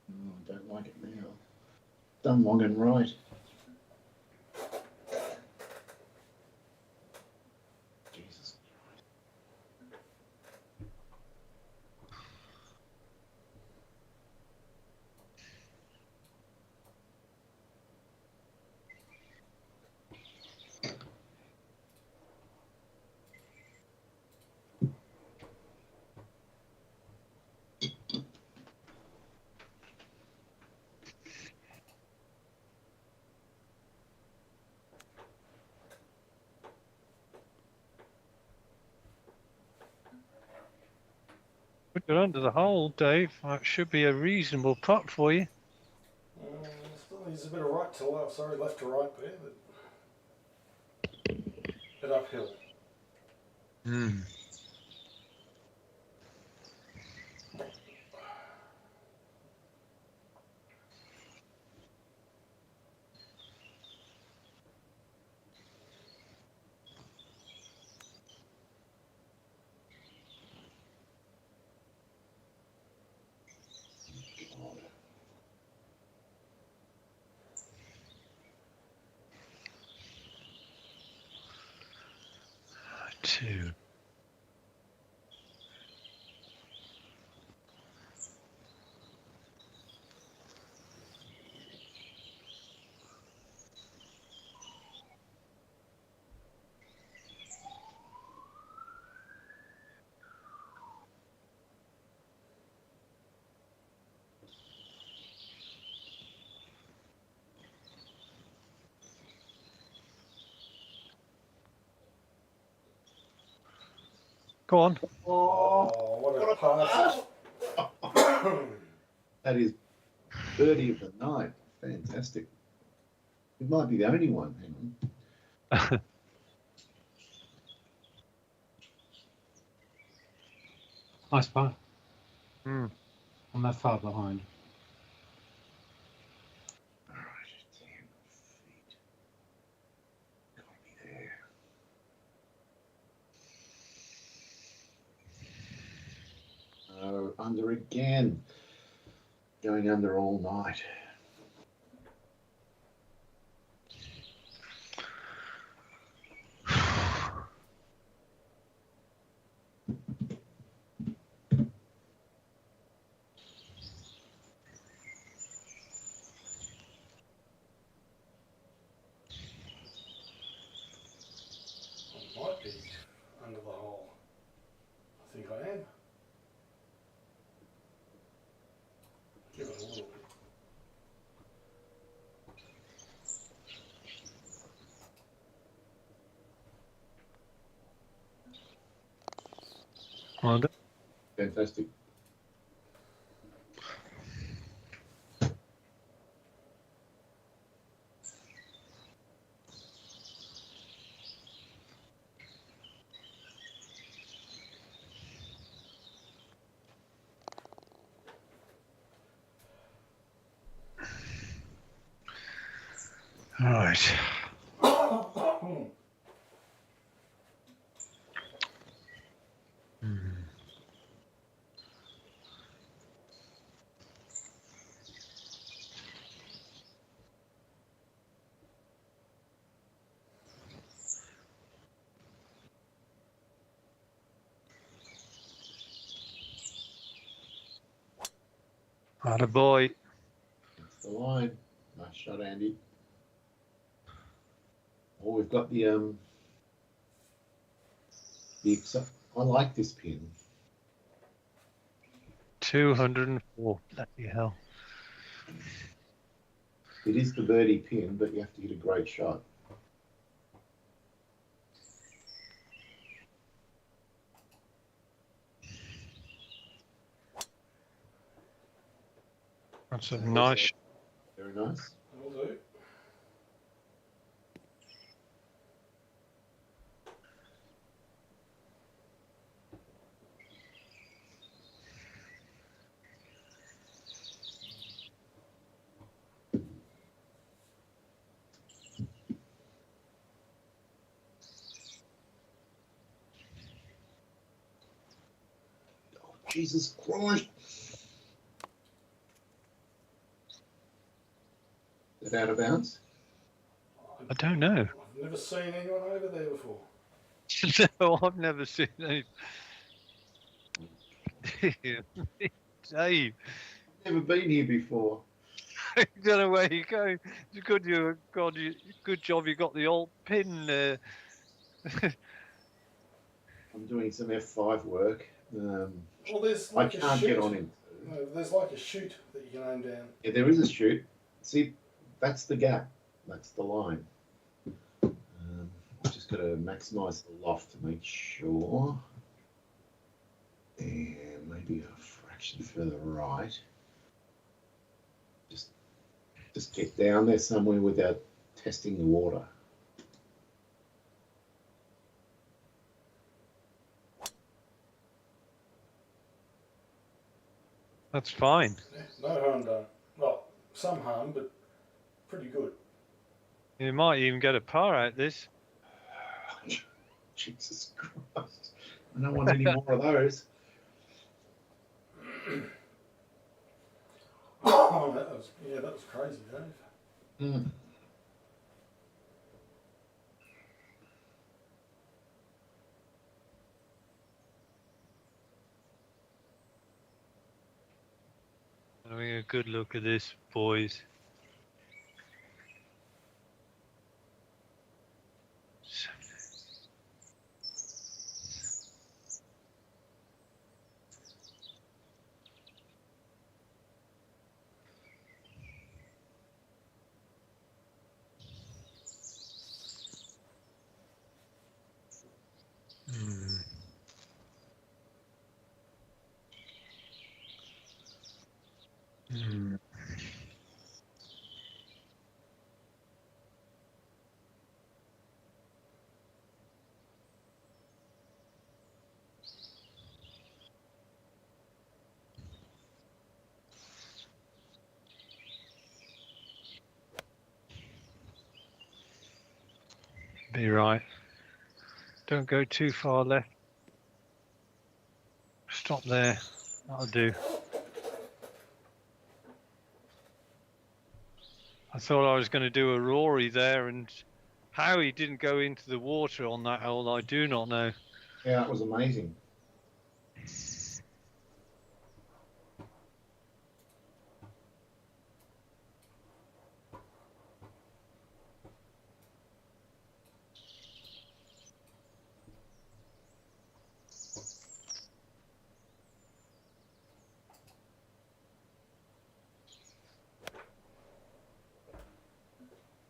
Oh, I don't like it now. Done long and right. Jesus. Put it under the hole, Dave. That should be a reasonable putt for you. Still needs a bit of right to left. Sorry, left to right there, but bit uphill. God. 2. Go on. Oh, what a pass. That is birdie of the night. Fantastic. It might be the only one. Hang on. Nice putt. Mm. I'm that far behind. All right, 10 feet. Gotta be there. Oh, under again. Going under all night. Might be under the hole. I think I am. Give it a little bit. Well done. Fantastic. All right. Atta boy. That's the line. Nice shot, Andy. Oh, we've got the I like this pin. 204. Bloody hell. It is the birdie pin, but you have to hit a great shot. That's a nice. Very nice. Will do. Oh, Jesus Christ. Is it out of bounds? I don't know. I've never seen anyone over there before. No, I've never seen any. Dave, Never been here before. I don't know where you go. It's good good job you got the old pin there. I'm doing some F5 work. Well, there's I like a can't chute. get on him. No, there's like a chute that you can aim down. Yeah, there is a chute. See, that's the gap. That's the line. I've just got to maximise the loft to make sure. And maybe a fraction further right. Just get down there somewhere without testing the water. That's fine. Yeah, no harm done. Well, some harm, but pretty good. You might even get a par out this. Jesus Christ. I don't want any more of those. Oh, that was crazy, Dave. Mm. Having a good look at this, boys. Be right. Don't go too far left. Stop there. That'll do. I thought I was going to do a Rory there, and how he didn't go into the water on that hole, I do not know. Yeah, that was amazing.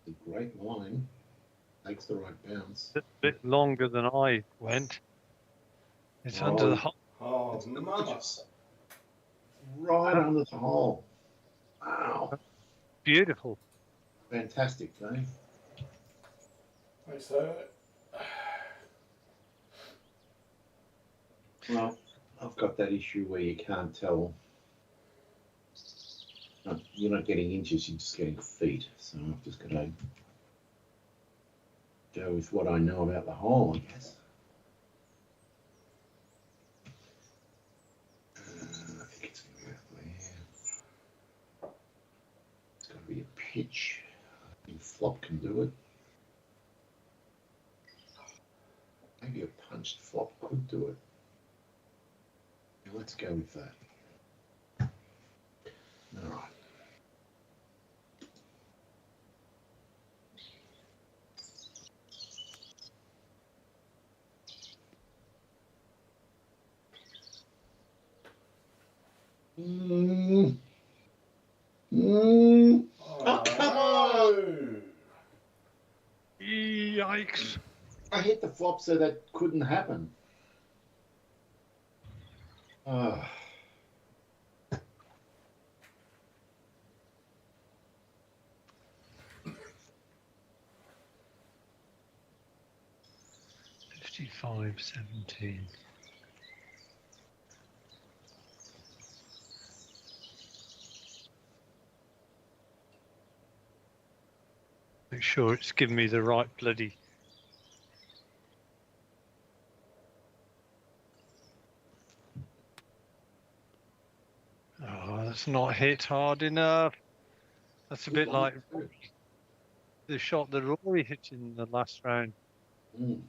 A great line. Makes the right bounce. It's a bit longer than I went. It's under the hole. Oh, It's mama. gorgeous. Right under the hole. Wow. Beautiful. Fantastic, Dave. Thanks, Dave. Well, I've got that issue where you can't tell. You're not getting inches, you're just getting feet. So I've just got to go with what I know about the hole, I guess. I think it's going to be up there. It's got to be a pitch. I think flop can do it. Maybe a punched flop could do it. Yeah, let's go with that. Mm. Mm. Oh, come on! Yikes! I hit the flop so that couldn't happen. Oh. 55-17. Make sure it's giving me the right bloody. Oh, that's not hit hard enough. That's a bit like the shot that Rory hit in the last round. Mm.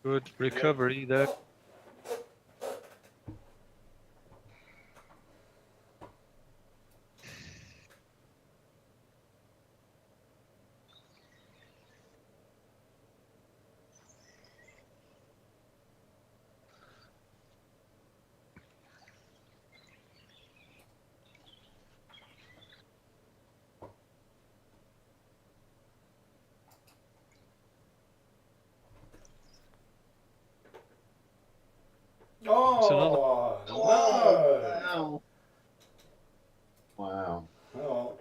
Good recovery there. It's another. Oh, no! Oh, wow. Wow. Oh,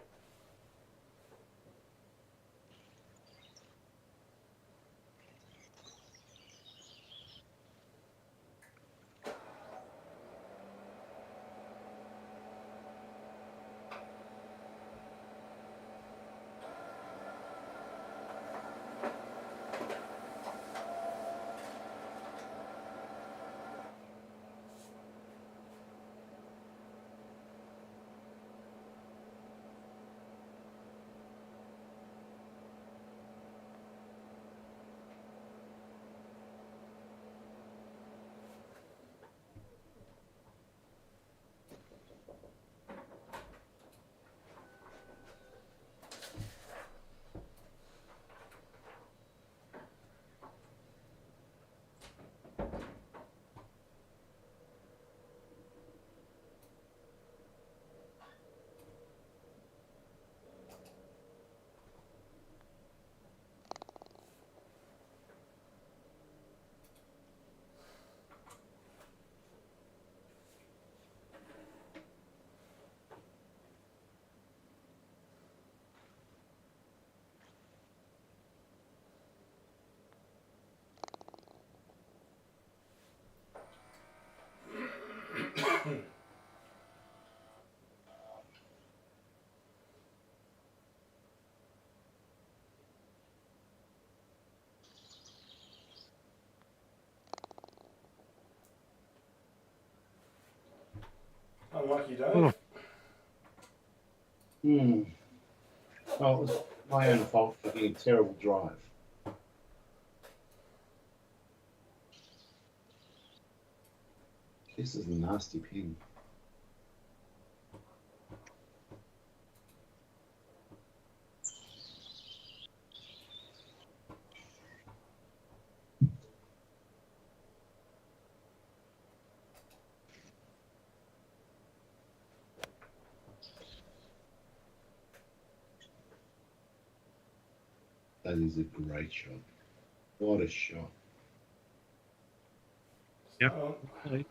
unlucky Dave. Oh. Hmm. Well, it was my own fault for getting a terrible drive. This is a nasty pin. That is a great shot. What a shot. Yep. Oh, Okay.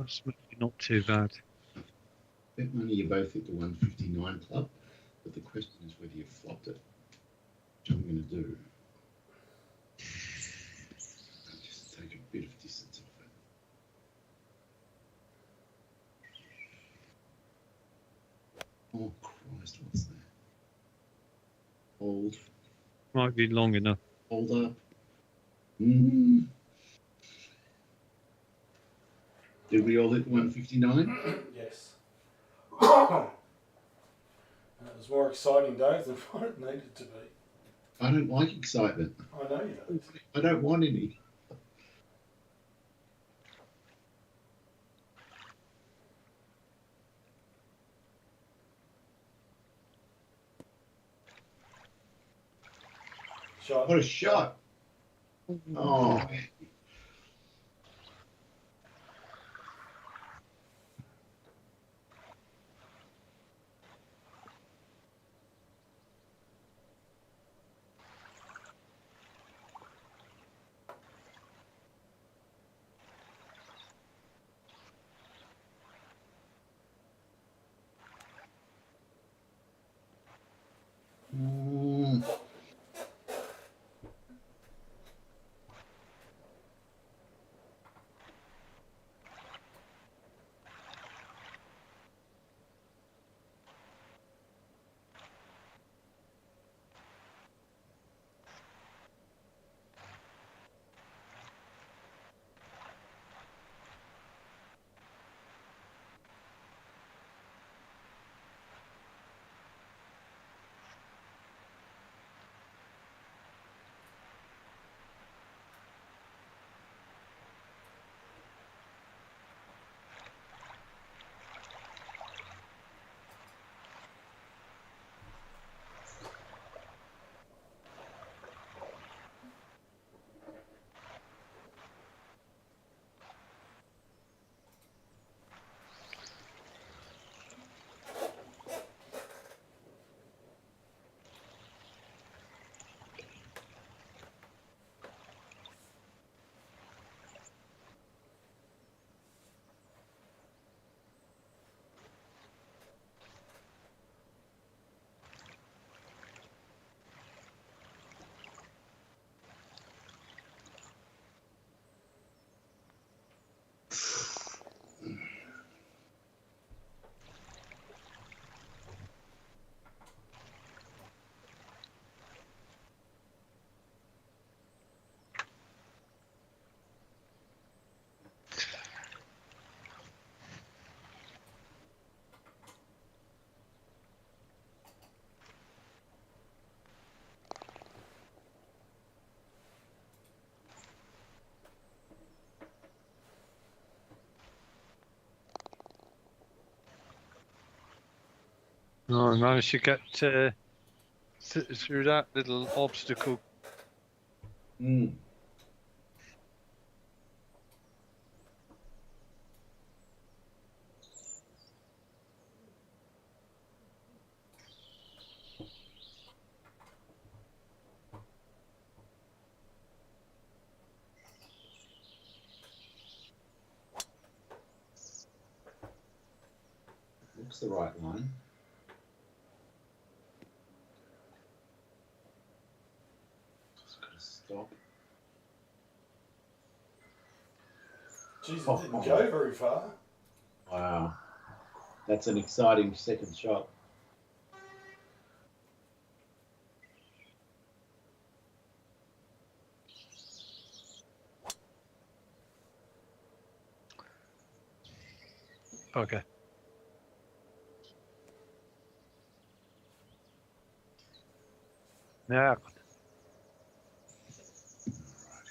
That's maybe not too bad. Bet money you both hit the 159 club, but the question is whether you flopped it, which I'm going to do. I'll just take a bit of distance off it. Might be long enough. Hold up. Mm. Did we all hit 159? Yes. It was more exciting, Dave, than what it needed to be. I don't like excitement. I know you don't. I don't want any. Shot. What a shot. Oh, mm. No, I managed to get through that little obstacle. Mm. Looks the right line. Just gotta stop. Jeez, it didn't go very far. Wow. That's an exciting second shot. Okay. Yeah. Right,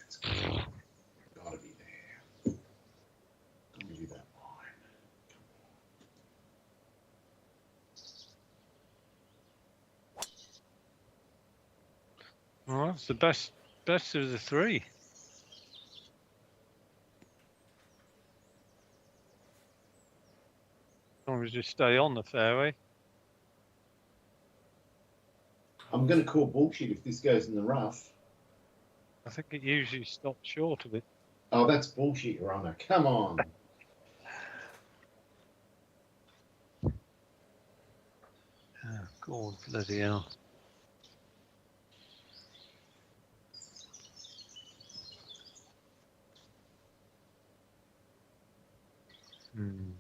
it's gotta be there. I'll give you that line. Well, that's the best of the three. As long as you stay on the fairway. I'm going to call bullshit if this goes in the rough. I think it usually stops short of it. Oh, that's bullshit, Your Honour. Come on. Oh, God, bloody hell. Hmm.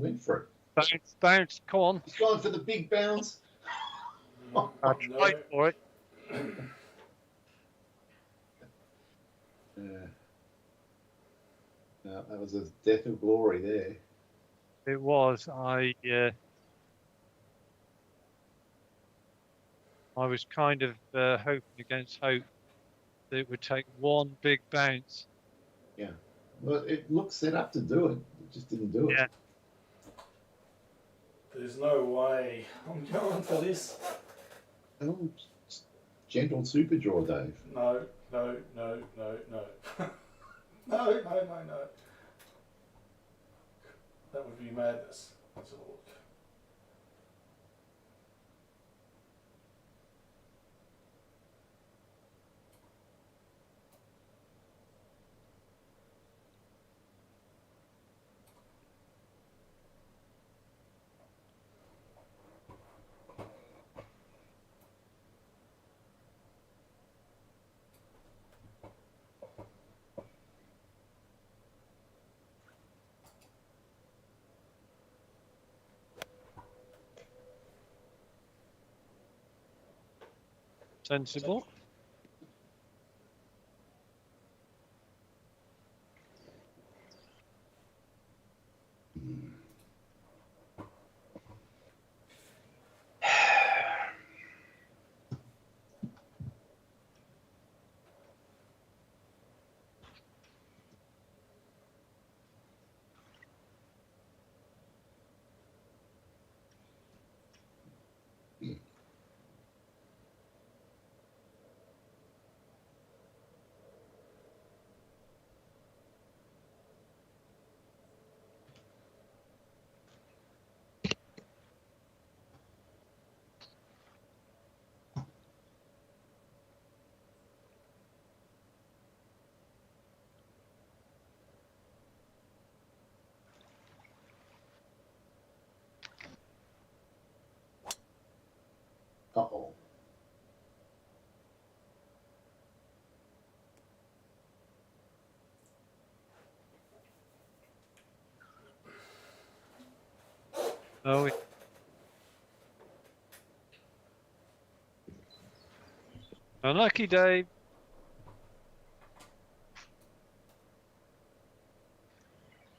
went for it. Bounce, bounce, come on. He's gone for the big bounce. I No. tried for it. Yeah. No, that was a death of glory there. It was. I was kind of hoping against hope that it would take one big bounce. Yeah. Well, it looked set up to do it. It just didn't do it. Yeah. There's no way I'm going for this. Oh, gentle super draw, Dave. No. No. No. No. That would be madness. Let's have a look. Sensible. Uh-oh. Oh, unlucky, Dave.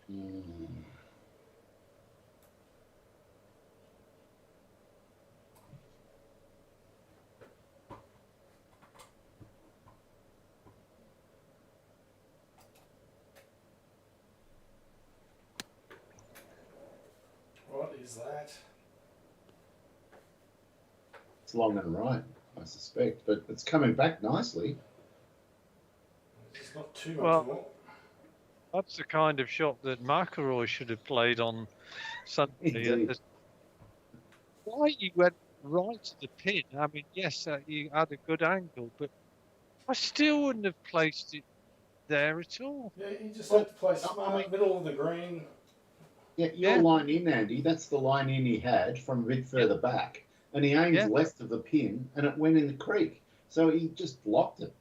Mm. What is that? It's long and right, I suspect, but it's coming back nicely. It's not too much Well, more. That's the kind of shot that McIlroy should have played on Sunday. Indeed. Why you went right to the pin? I mean, yes, you had a good angle, but I still wouldn't have placed it there at all. Yeah, you just Well, have to play I smart, mean- middle of the green. Yeah, your Yeah. line in, Andy, that's the line in he had from a bit further back. And he aimed Yeah. left of the pin and it went in the creek. So he just blocked it.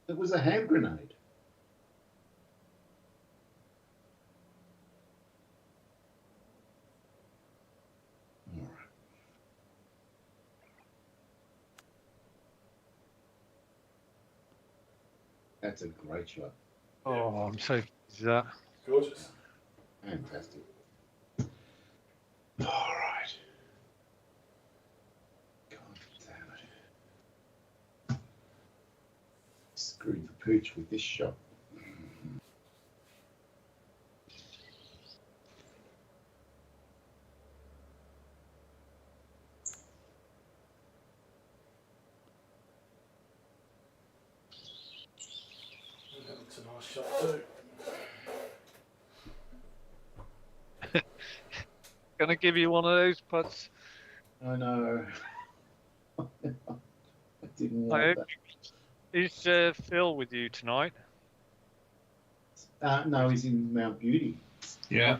It was a hand grenade. All right. That's a great shot. Oh, I'm so pleased with that. Gorgeous. Fantastic. All right. God damn it. Screwed the pooch with this shot. That looks a nice shot too. Gonna give you one of those putts. I know. I didn't I want hope that. Is Phil with you tonight? No, he's in Mount Beauty. Yeah,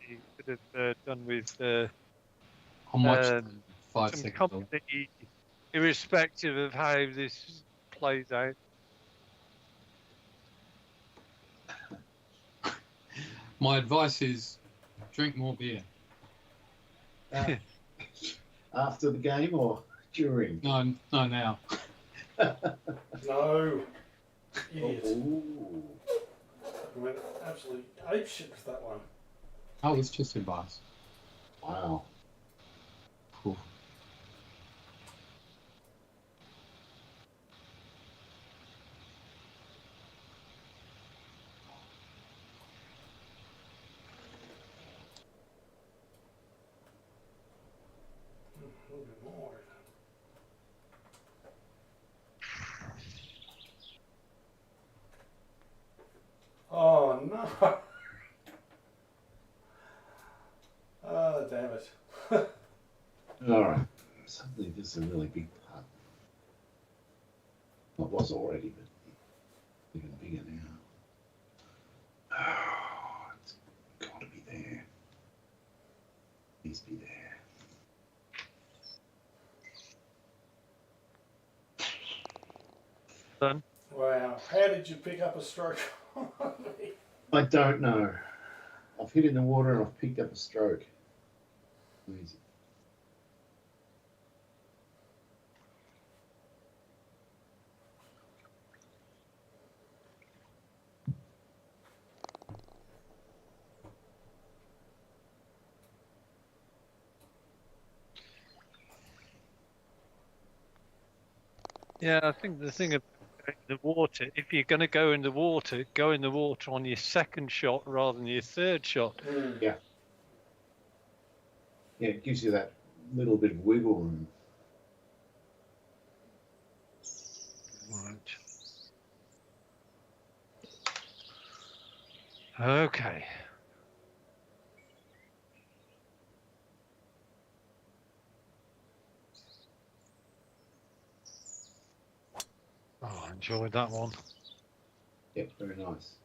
He could have done with I'm watching 5 some seconds. company, irrespective of how this plays out. My advice is drink more beer. After the game or during? No, now. No. Idiot. Ooh. I went absolutely apeshit with that one. Oh, it's just advice. Wow. Cool. A little bit more. Oh no! Oh, damn it. All right. Suddenly this is a really big part. Well, it was already, but even bigger now. Oh, it's got to be there. Please be there. Done. Wow. How did you pick up a stroke on me? I don't know. I've hit in the water and I've picked up a stroke. Amazing. Yeah, I think the thing about the water, if you're going to go in the water on your second shot rather than your third shot. Yeah, it gives you that little bit of wiggle room. Right. Okay. Oh, I enjoyed that one. Yeah, very nice.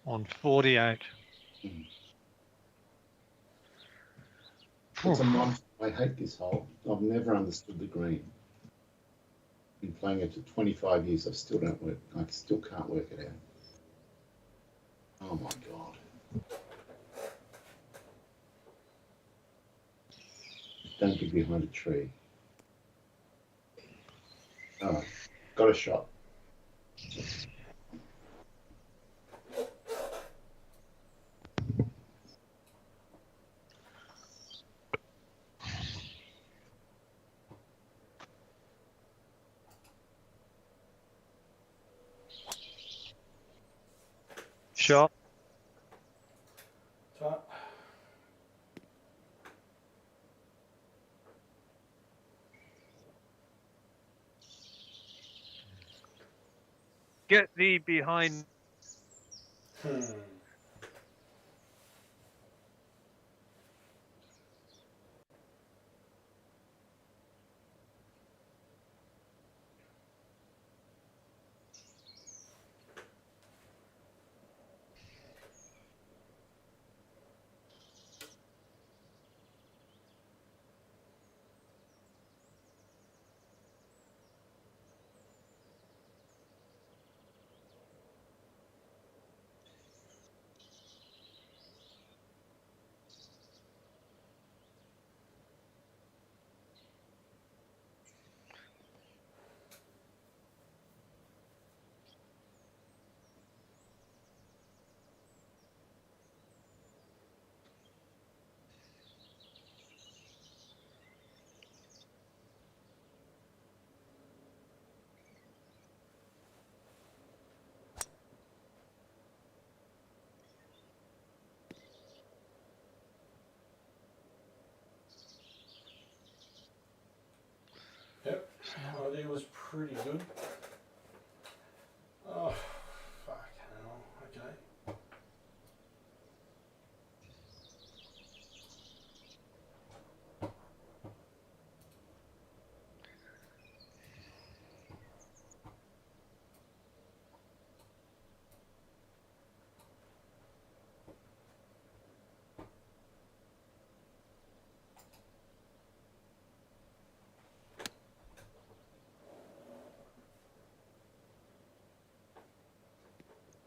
On 48. It's a monster. I hate this hole. I've never understood the green. Been playing it for 25 years. I still can't work it out. Oh my god. Don't get behind a tree. Oh, got a shot. Shot. So, Get thee behind. yep, idea was pretty good. Oh, fuck hell. Okay.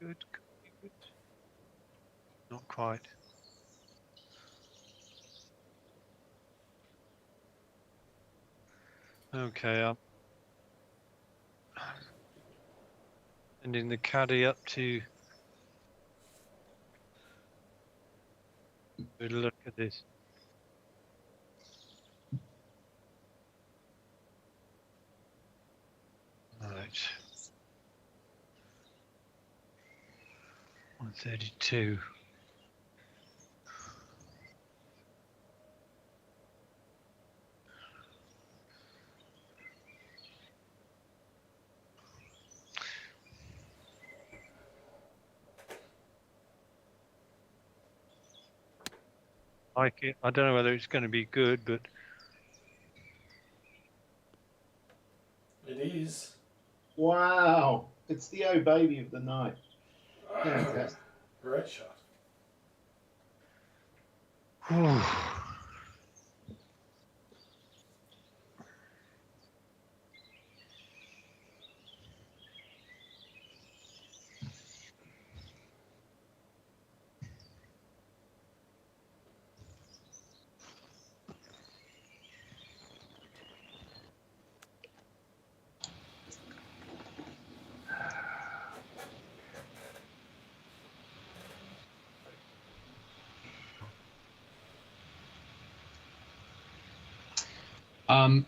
good. Could be good. Not quite. Okay, I'm sending the caddy up to look at this. Right. 132. Like it. I don't know whether it's going to be good, but It is. Wow. It's the oh baby of the night. Fantastic. Great shot.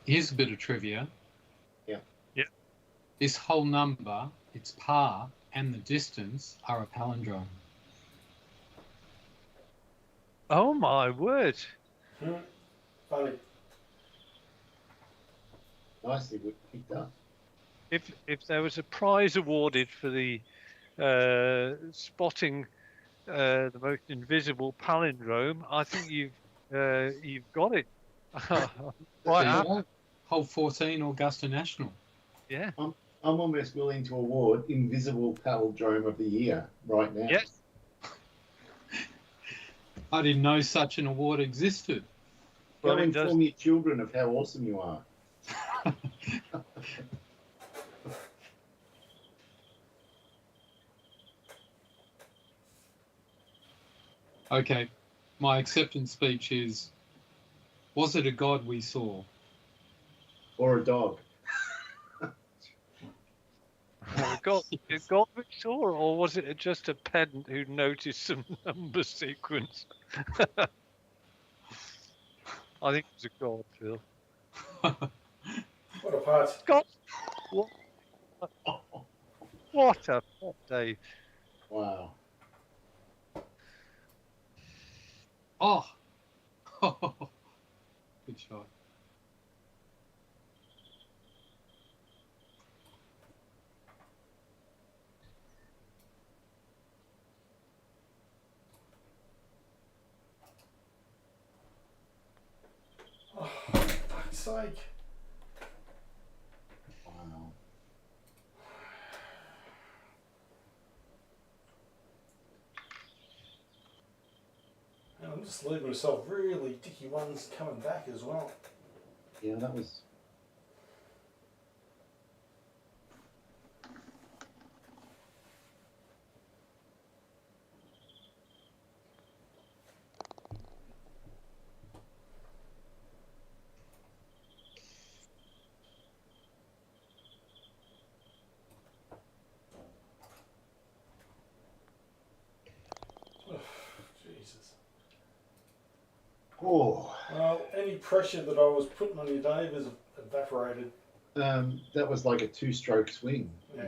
Here's a bit of trivia. Yeah. Yeah. This whole number, its par and the distance are a palindrome. oh my word! Funny. Nicely picked up. If there was a prize awarded for the spotting the most invisible palindrome, I think you've got it. Right. There you go. Hole 14, Augusta National. Yeah. I'm almost willing to award Invisible Palindrome of the Year right now. Yes. I didn't know such an award existed. Go Well, it inform your children of how awesome you are. Okay, my acceptance speech is, was it a god we saw? Or a dog. got Victor, or was it just a pedant who noticed some number sequence? I think it was a god, Phil. What a putt. God, what a pot, Dave. Wow. Oh, good shot. Oh, for fuck's sake. Wow. And I'm just leaving myself really dicky ones coming back as well. Yeah, that was. Jesus. Oh. Well, any pressure that I was putting on you, Dave, has evaporated. That was like a two-stroke swing. Yeah.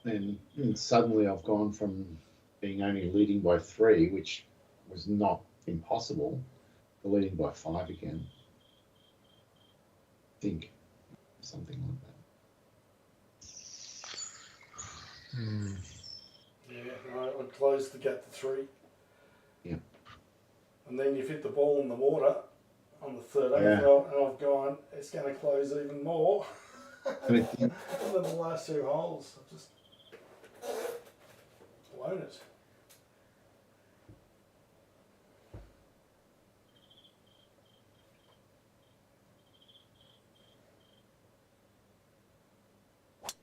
And suddenly I've gone from being only leading by 3, which was not impossible, to leading by 5 again. I think something like that. Yeah, I closed the gap to 3. Yeah. And then you've hit the ball in the water on the 13th, Yeah. and I've gone, it's going to close even more. And And then the last 2 holes, I've just blown it.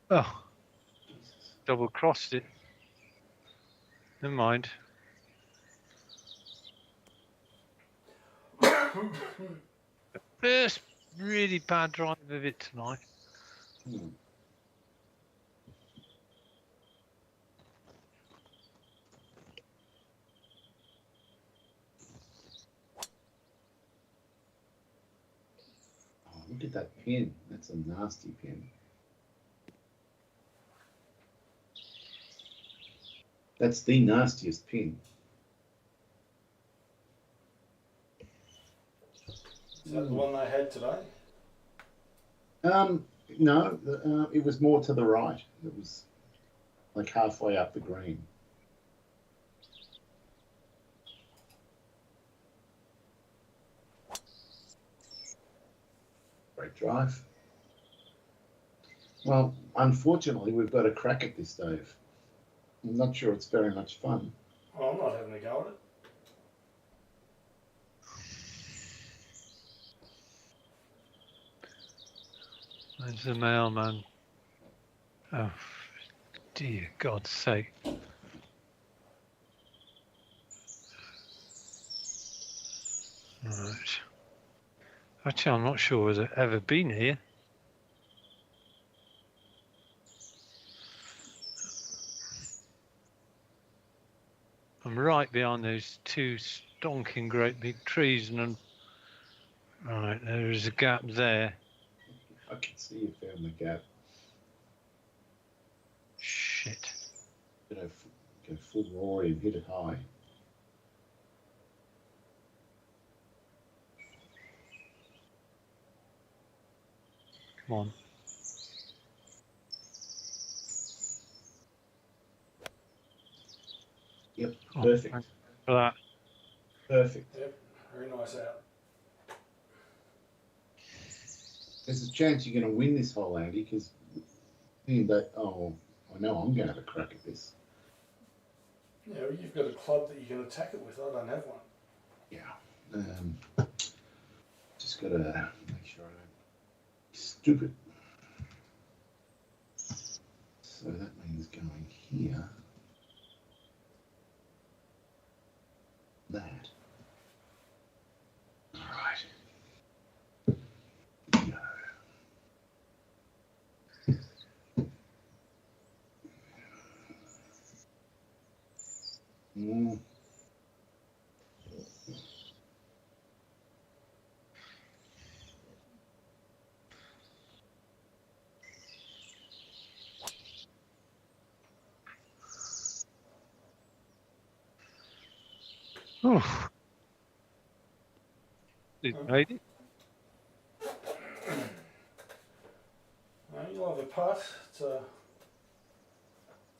Oh, double crossed it. Never mind. First really bad drive of it tonight. Hmm. Oh, look at that pin. That's a nasty pin. That's the nastiest pin. Is that the one they had today? No, it was more to the right. It was like halfway up the green. Great drive. Well, unfortunately, we've got a crack at this, Dave. I'm not sure it's very much fun. Oh, I'm not having a go at it. There's the mailman. Oh, dear God's sake. Right. Actually, I'm not sure has it ever been here. I'm right behind those two stonking great big trees, and then right there's a gap there. I can see you found the gap. Shit. Go full Rory and hit it high. Come on. Yep, Oh, perfect. thanks for that. Perfect. Yep, very nice out. There's a chance you're going to win this hole, Andy, because oh, I know I'm going to have a crack at this. Yeah, well, you've got a club that you can attack it with. I don't have one. Yeah. Just got to make sure I don't be stupid. So that means going here. That. All right. Go. Mm. Oh. It made it. You'll have a putt. It's a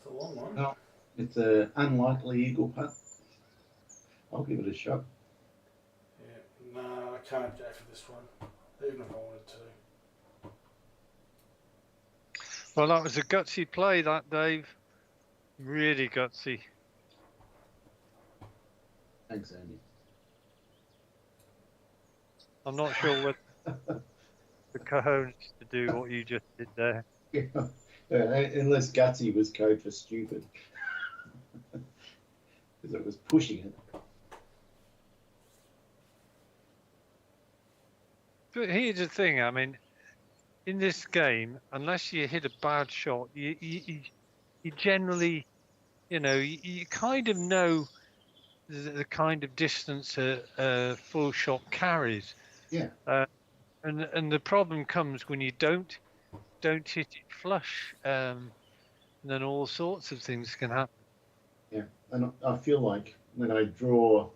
long one. Oh, it's an unlikely eagle putt. I'll give it a shot. Yeah, no, I can't go for this one, even if I wanted to. Well, that was a gutsy play, that, Dave. Really gutsy. Thanks, Andy. I'm not sure whether the cojones to do what you just did there. Yeah. Unless Gutsy was code for stupid. Because it was pushing it. But here's the thing, I mean, in this game, unless you hit a bad shot, you generally, you kind of know the kind of distance a full shot carries. Yeah. And the problem comes when you don't hit it flush, and then all sorts of things can happen. Yeah, and I feel like when I draw,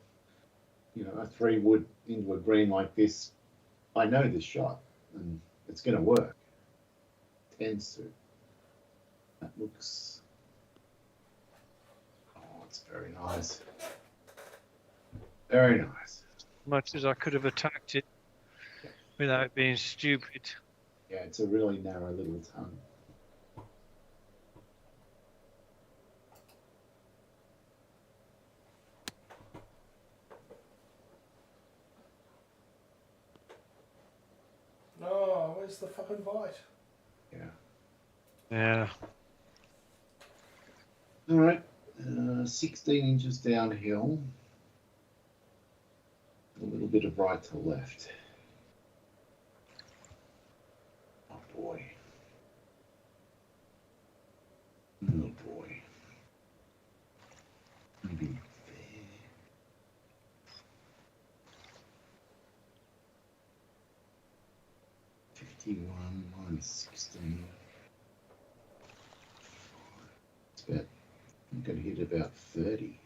a 3-wood into a green like this, I know this shot and it's going to work. Tends to. That looks. Oh, it's very nice. Very nice. Much as I could have attacked it without being stupid. Yeah, it's a really narrow little tongue. Oh, where's the fucking bite? Yeah. Yeah. All right, 16 inches downhill. A little bit of right to left. Oh boy. Oh boy. Maybe there. 51 minus 16. It's about, I'm going to hit about 30.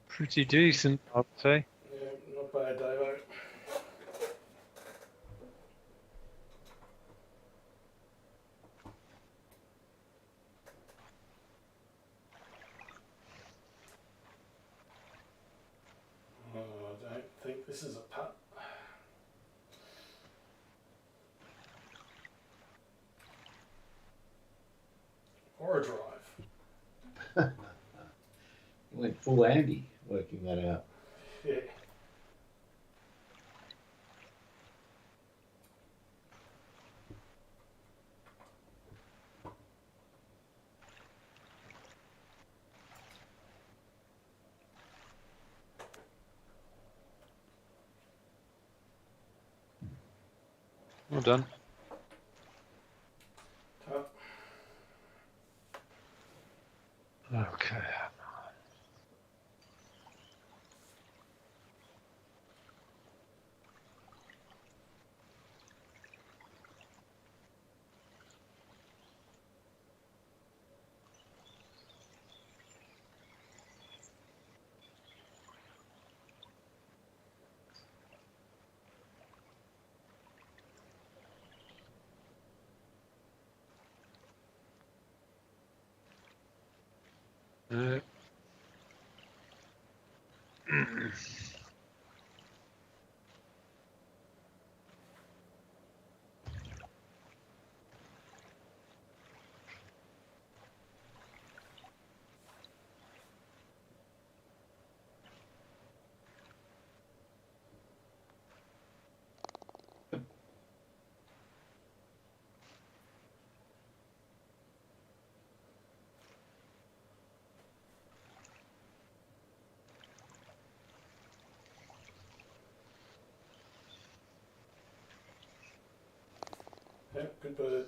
Pretty decent, I'd say. Yeah, not bad, Davo. Oh, I don't think this is a putt. Or a drive. Went full Andy working that out. Yeah. Well done. Putt. Okay. Yeah, good bird.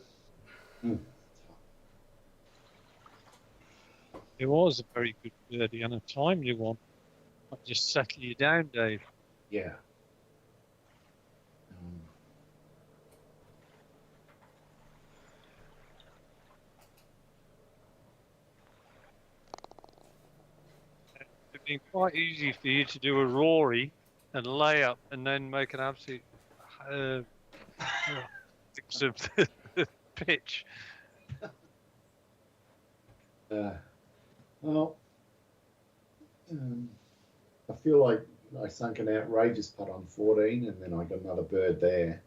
It was a very good birdie and a timely one. I'll just settle you down, Dave. Yeah. It'd been quite easy for you to do a Rory and lay up and then make an absolute fix of the pitch. Well, I feel like I sunk an outrageous putt on 14, and then I got another bird there.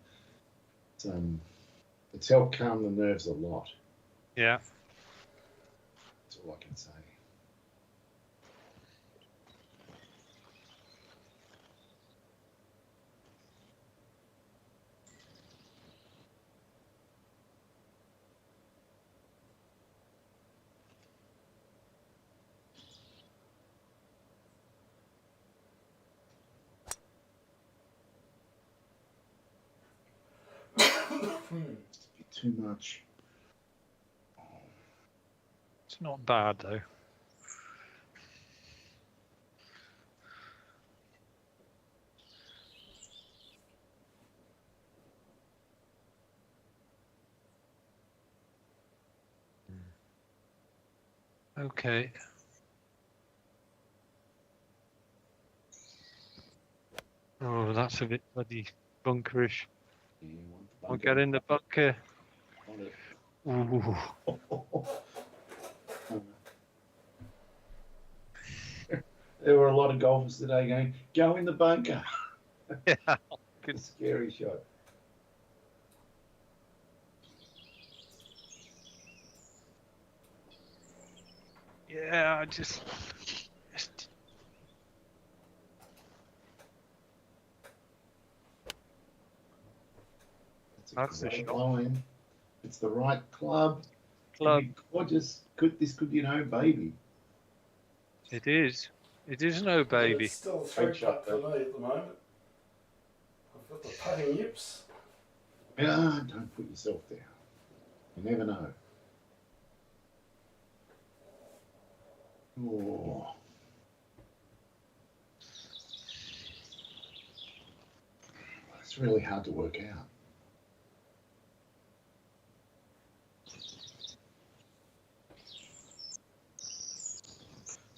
It's helped calm the nerves a lot. Yeah. That's all I can say. Too much. It's not bad though. Okay. Oh, that's a bit bloody bunkerish. Yeah, I'll get in the bunker. Ooh. There were a lot of golfers today going, go in the bunker. Yeah. Good scary shot. Yeah, I just That's the Right shot. line. It's the right club. Club. Gorgeous. This could, baby. It is. It is no But baby. it's still a Great three shot, putt for me at the moment. I've got the putting yips. Yeah, don't put yourself down. You never know. Oh. It's really hard to work out.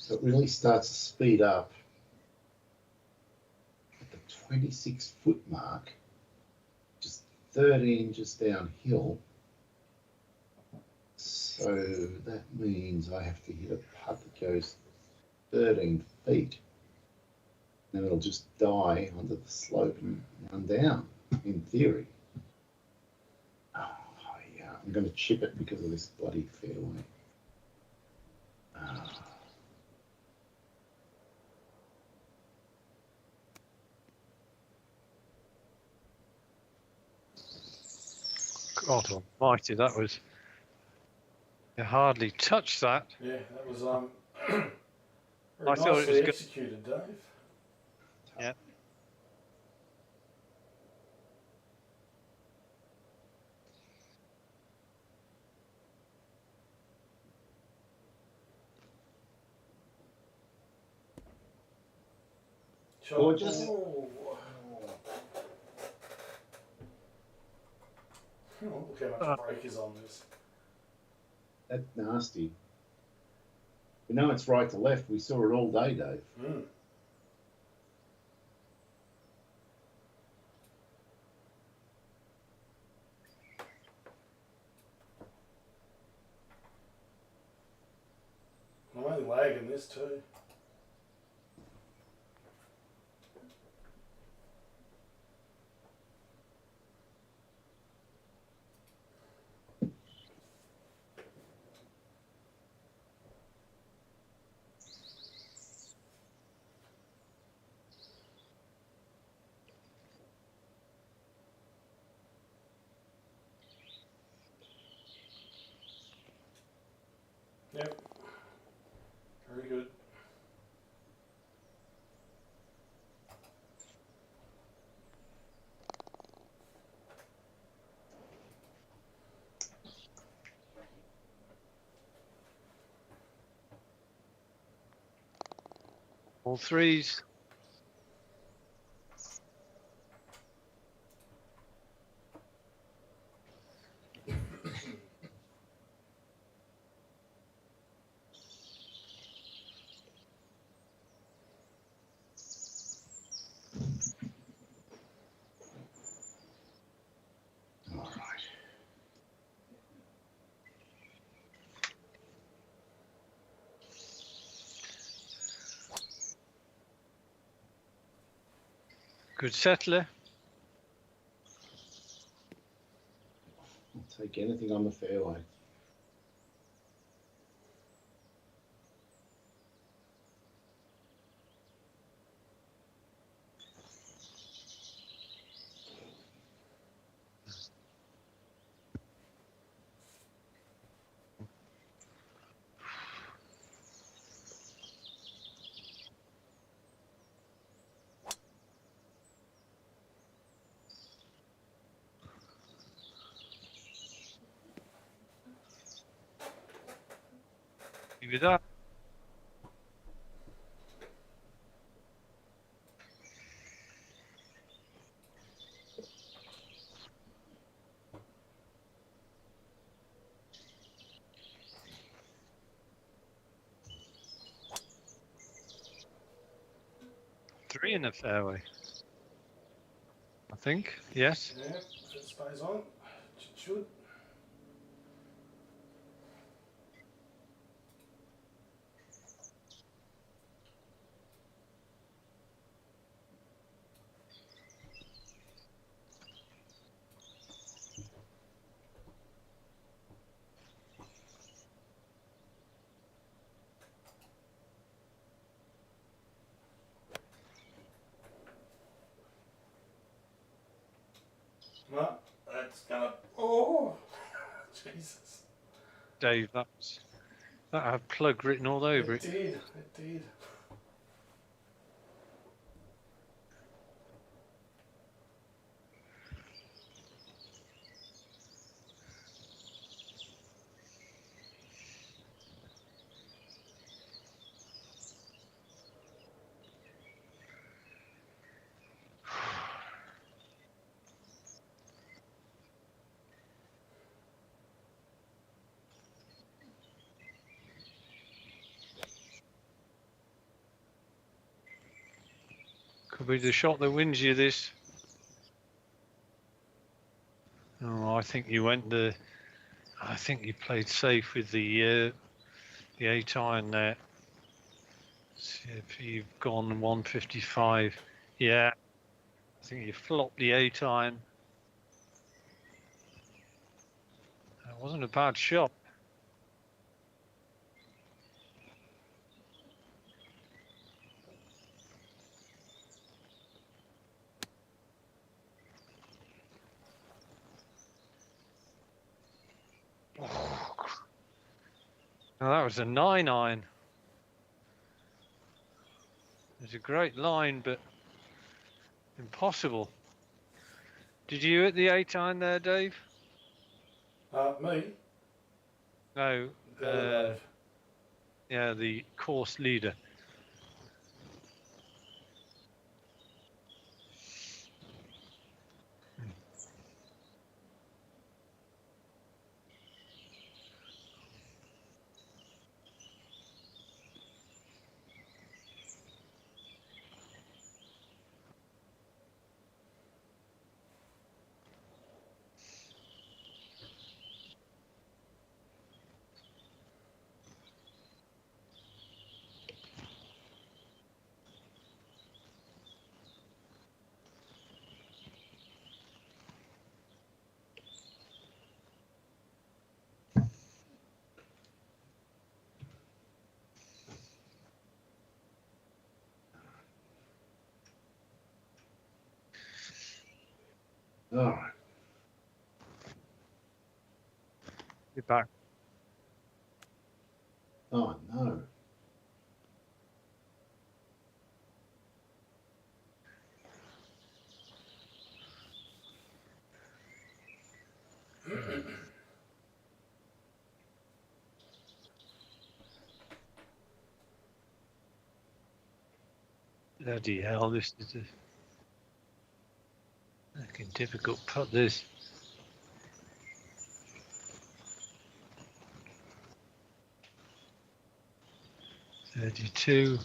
So it really starts to speed up at the 26-foot mark, just 13 just downhill. So that means I have to hit a putt that goes 13 feet. Then it'll just die onto the slope and run down, in theory. Oh, yeah, I'm going to chip it because of this bloody fairway. God almighty, that was... You hardly touched that. Yeah, that was very I thought it was nicely good. executed, Dave. Yeah. Gorgeous. Oh, look how much break is on this. That's nasty. We know it's right to left. We saw it all day, Dave. Mm. I'm only lagging this too. Yep. Very good. All threes. All right. Good settler. I'll take anything on the fairway. Give it up. Three in the fairway. I think. Yes. Yeah, if it stays on, it should. No, it's gonna. Oh, Jesus! Dave, that had plug written all over it. It did. It did. Could be the shot that wins you this. Oh, I think you went the. I think you played safe with the 8 iron there. See if you've gone 155. Yeah, I think you flopped the 8 iron. That wasn't a bad shot. Now that was a 9 iron. It was a great line, but impossible. Did you hit the 8 iron there, Dave? Me? No. Dave. Yeah, the course leader. All right. You're back. Oh no. Bloody hell, this is a fucking difficult putt, this. .32.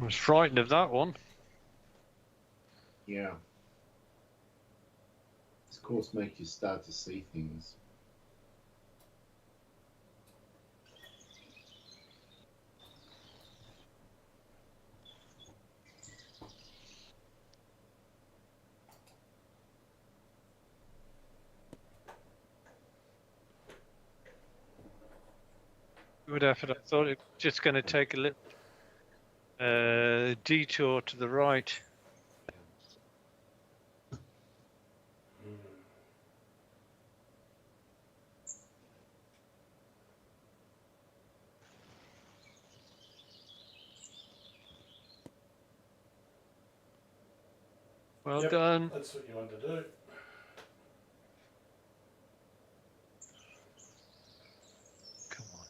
I was frightened of that one. Yeah. This course makes you start to see things. Good effort. I thought it was just going to take a little detour to the right. Well Yep, done. That's what you want to do. Come on.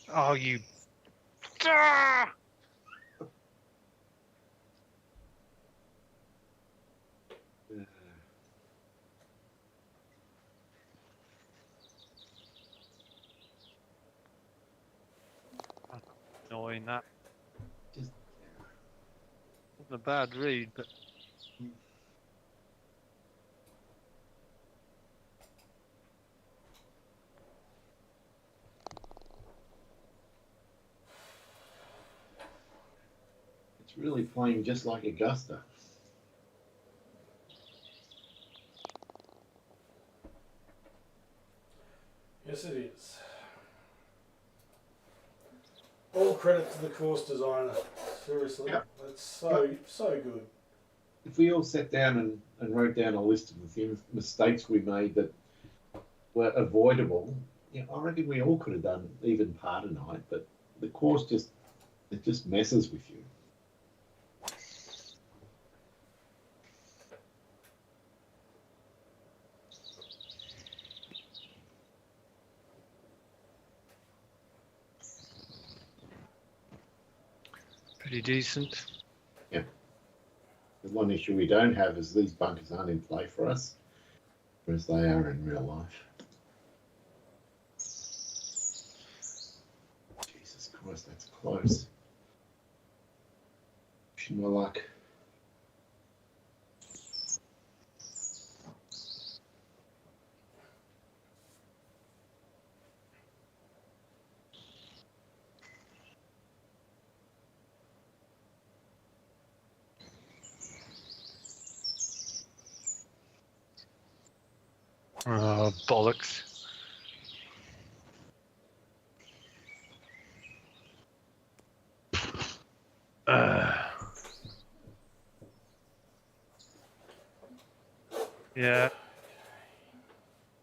Oh, you. Ah! following that. Just Wasn't a bad read, but it's really playing just like Augusta. Yes, it is. All credit to the course designer. Seriously, Yep. that's so good. If we all sat down and wrote down a list of the things, mistakes we made that were avoidable, I reckon we all could have done even par tonight, but the course just messes with you. pretty decent. The one issue we don't have is these bunkers aren't in play for us, whereas they are in real life. Jesus Christ, that's close. Wishing my luck. Oh, bollocks. Yeah.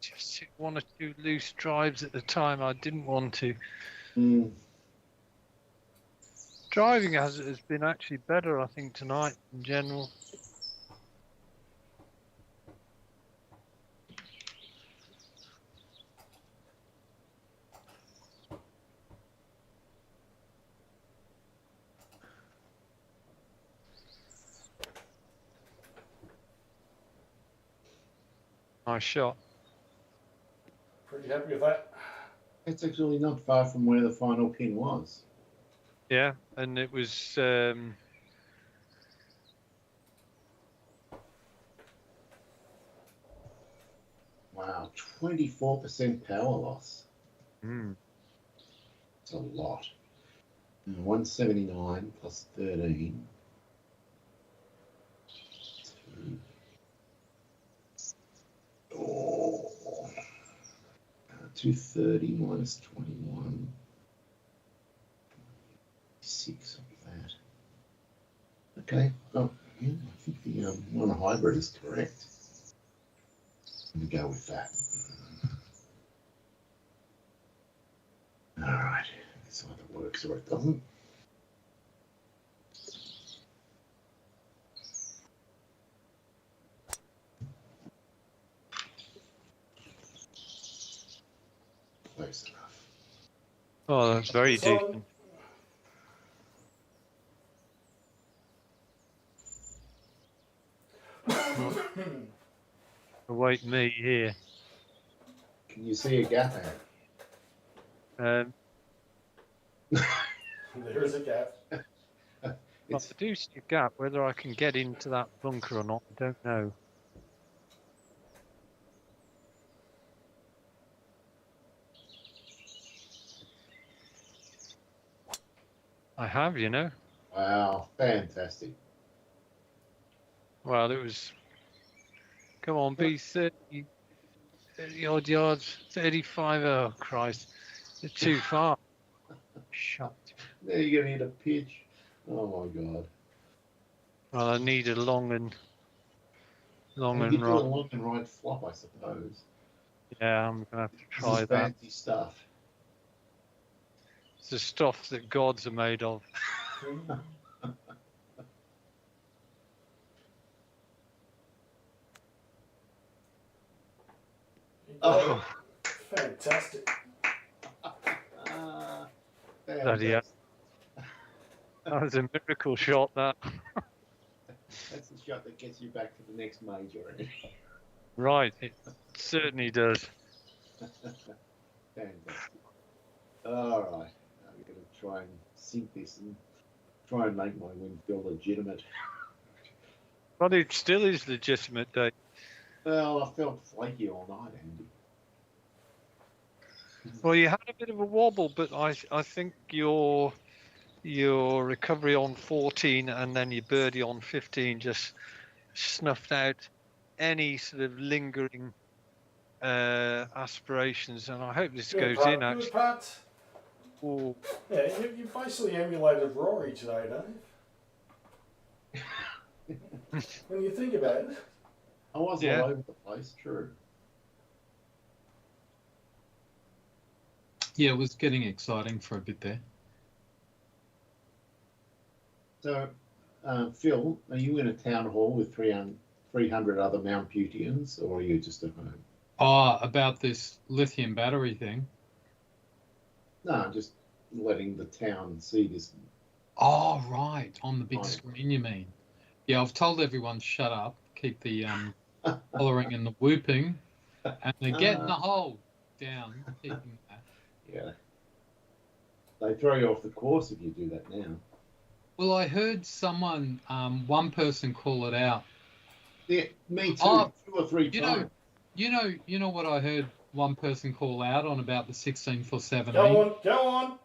Just hit one or two loose drives at the time. I didn't want to. Driving has been actually better, I think, tonight in general. Nice shot. Pretty happy with that. It's actually not far from where the final pin was. Yeah, and it was Wow, 24% power loss. It's a lot. 179 plus 13. 230 minus 21. 6 of that. Okay. Oh, yeah, I think the non-hybrid is correct. Let me go with that. All right. This either works or it doesn't. Close enough. oh, that's very So- decent. Await me here. Can you see a gap out? There is a gap. Well, It's I do see a gap. Whether I can get into that bunker or not, I don't know. I have, you know. wow, fantastic. Well, it was. Come on, be 30 odd yards, 35. Oh, Christ. They're too far. Shut. There you're gonna hit a pitch. Oh my god. Well, I need a long You and could do a right. long and right flop, I suppose. Yeah, I'm gonna have to This try is that. fancy stuff. It's the stuff that gods are made of. Oh, Fantastic. Bloody hell. That was a miracle shot, that. That's the shot that gets you back to the next major. Right, it certainly does. Fantastic. All right, now we're going to try and sink this and try and make my win feel legitimate. But it still is legitimate, Dave. Well, I felt flaky all night, Andy. Well, you had a bit of a wobble, but I think your recovery on 14 and then your birdie on 15 just snuffed out any sort of lingering aspirations, and I hope this Good goes putt, in good actually. putt. Oh, Yeah, you basically emulated Rory today, Dave. When you think about it. I was Yeah. all over the place, true. Yeah, it was getting exciting for a bit there. So, Phil, are you in a town hall with 300 other Mount Butians, or are you just at home? Oh, about this lithium battery thing. No, just letting the town see this. Oh, right, on the big Right. screen, you mean? Yeah, I've told everyone shut up, keep the hollering and the whooping, and the getting the hole down, keeping that. Yeah. They throw you off the course if you do that now. Well, I heard someone, one person call it out. Yeah, me too. Oh, 2 or 3 times. You know what I heard one person call out on about the 16 for 17? Go on.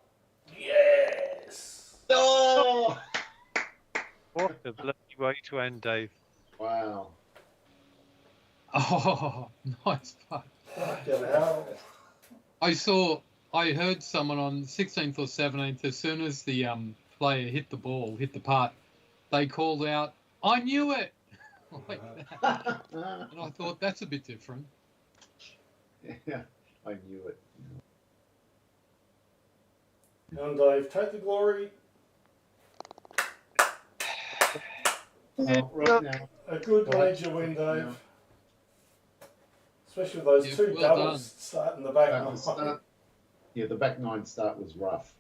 Yes. Oh! what a bloody way to end, Dave. Wow. Oh, nice putt. Fucking hell. I heard someone on 16th or 17th, as soon as the player hit the ball, hit the putt, they called out, "I knew it!" like that. And I thought, that's a bit different. Yeah, I knew it. And Dave, take the glory. Right now. A good major win, Dave. Yeah. Especially with those Yeah, two well doubles starting the back That nine. was start, yeah, the back 9 start was rough.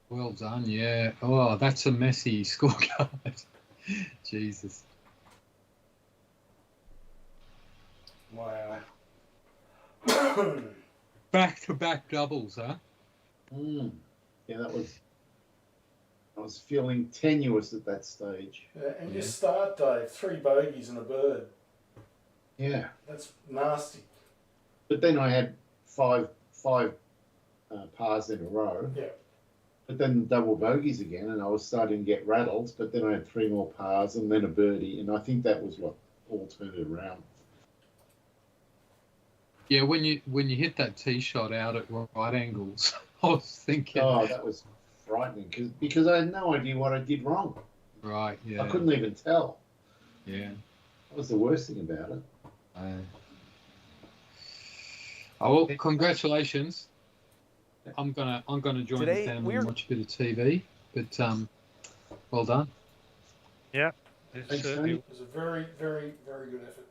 Well done, yeah. Oh, that's a messy scorecard. Jesus. Wow. Back-to-back doubles, huh? Yeah, I was feeling tenuous at that stage. Yeah, and Yeah. your start, Dave, 3 bogeys and a bird. Yeah. That's nasty. But then I had five pars in a row. Yeah. But then double bogeys again, and I was starting to get rattled. But then I had 3 more pars and then a birdie, and I think that was what all turned it around. Yeah, when you hit that tee shot out at right angles, I was thinking, Oh, that was frightening because I had no idea what I did wrong. right, yeah, I couldn't even tell. yeah. That was the worst thing about it. Oh, well, congratulations. I'm gonna join Today, the family we're- and watch a bit of TV. But well done. It's Thanks, certainly Tony. It was a very, very, very good effort.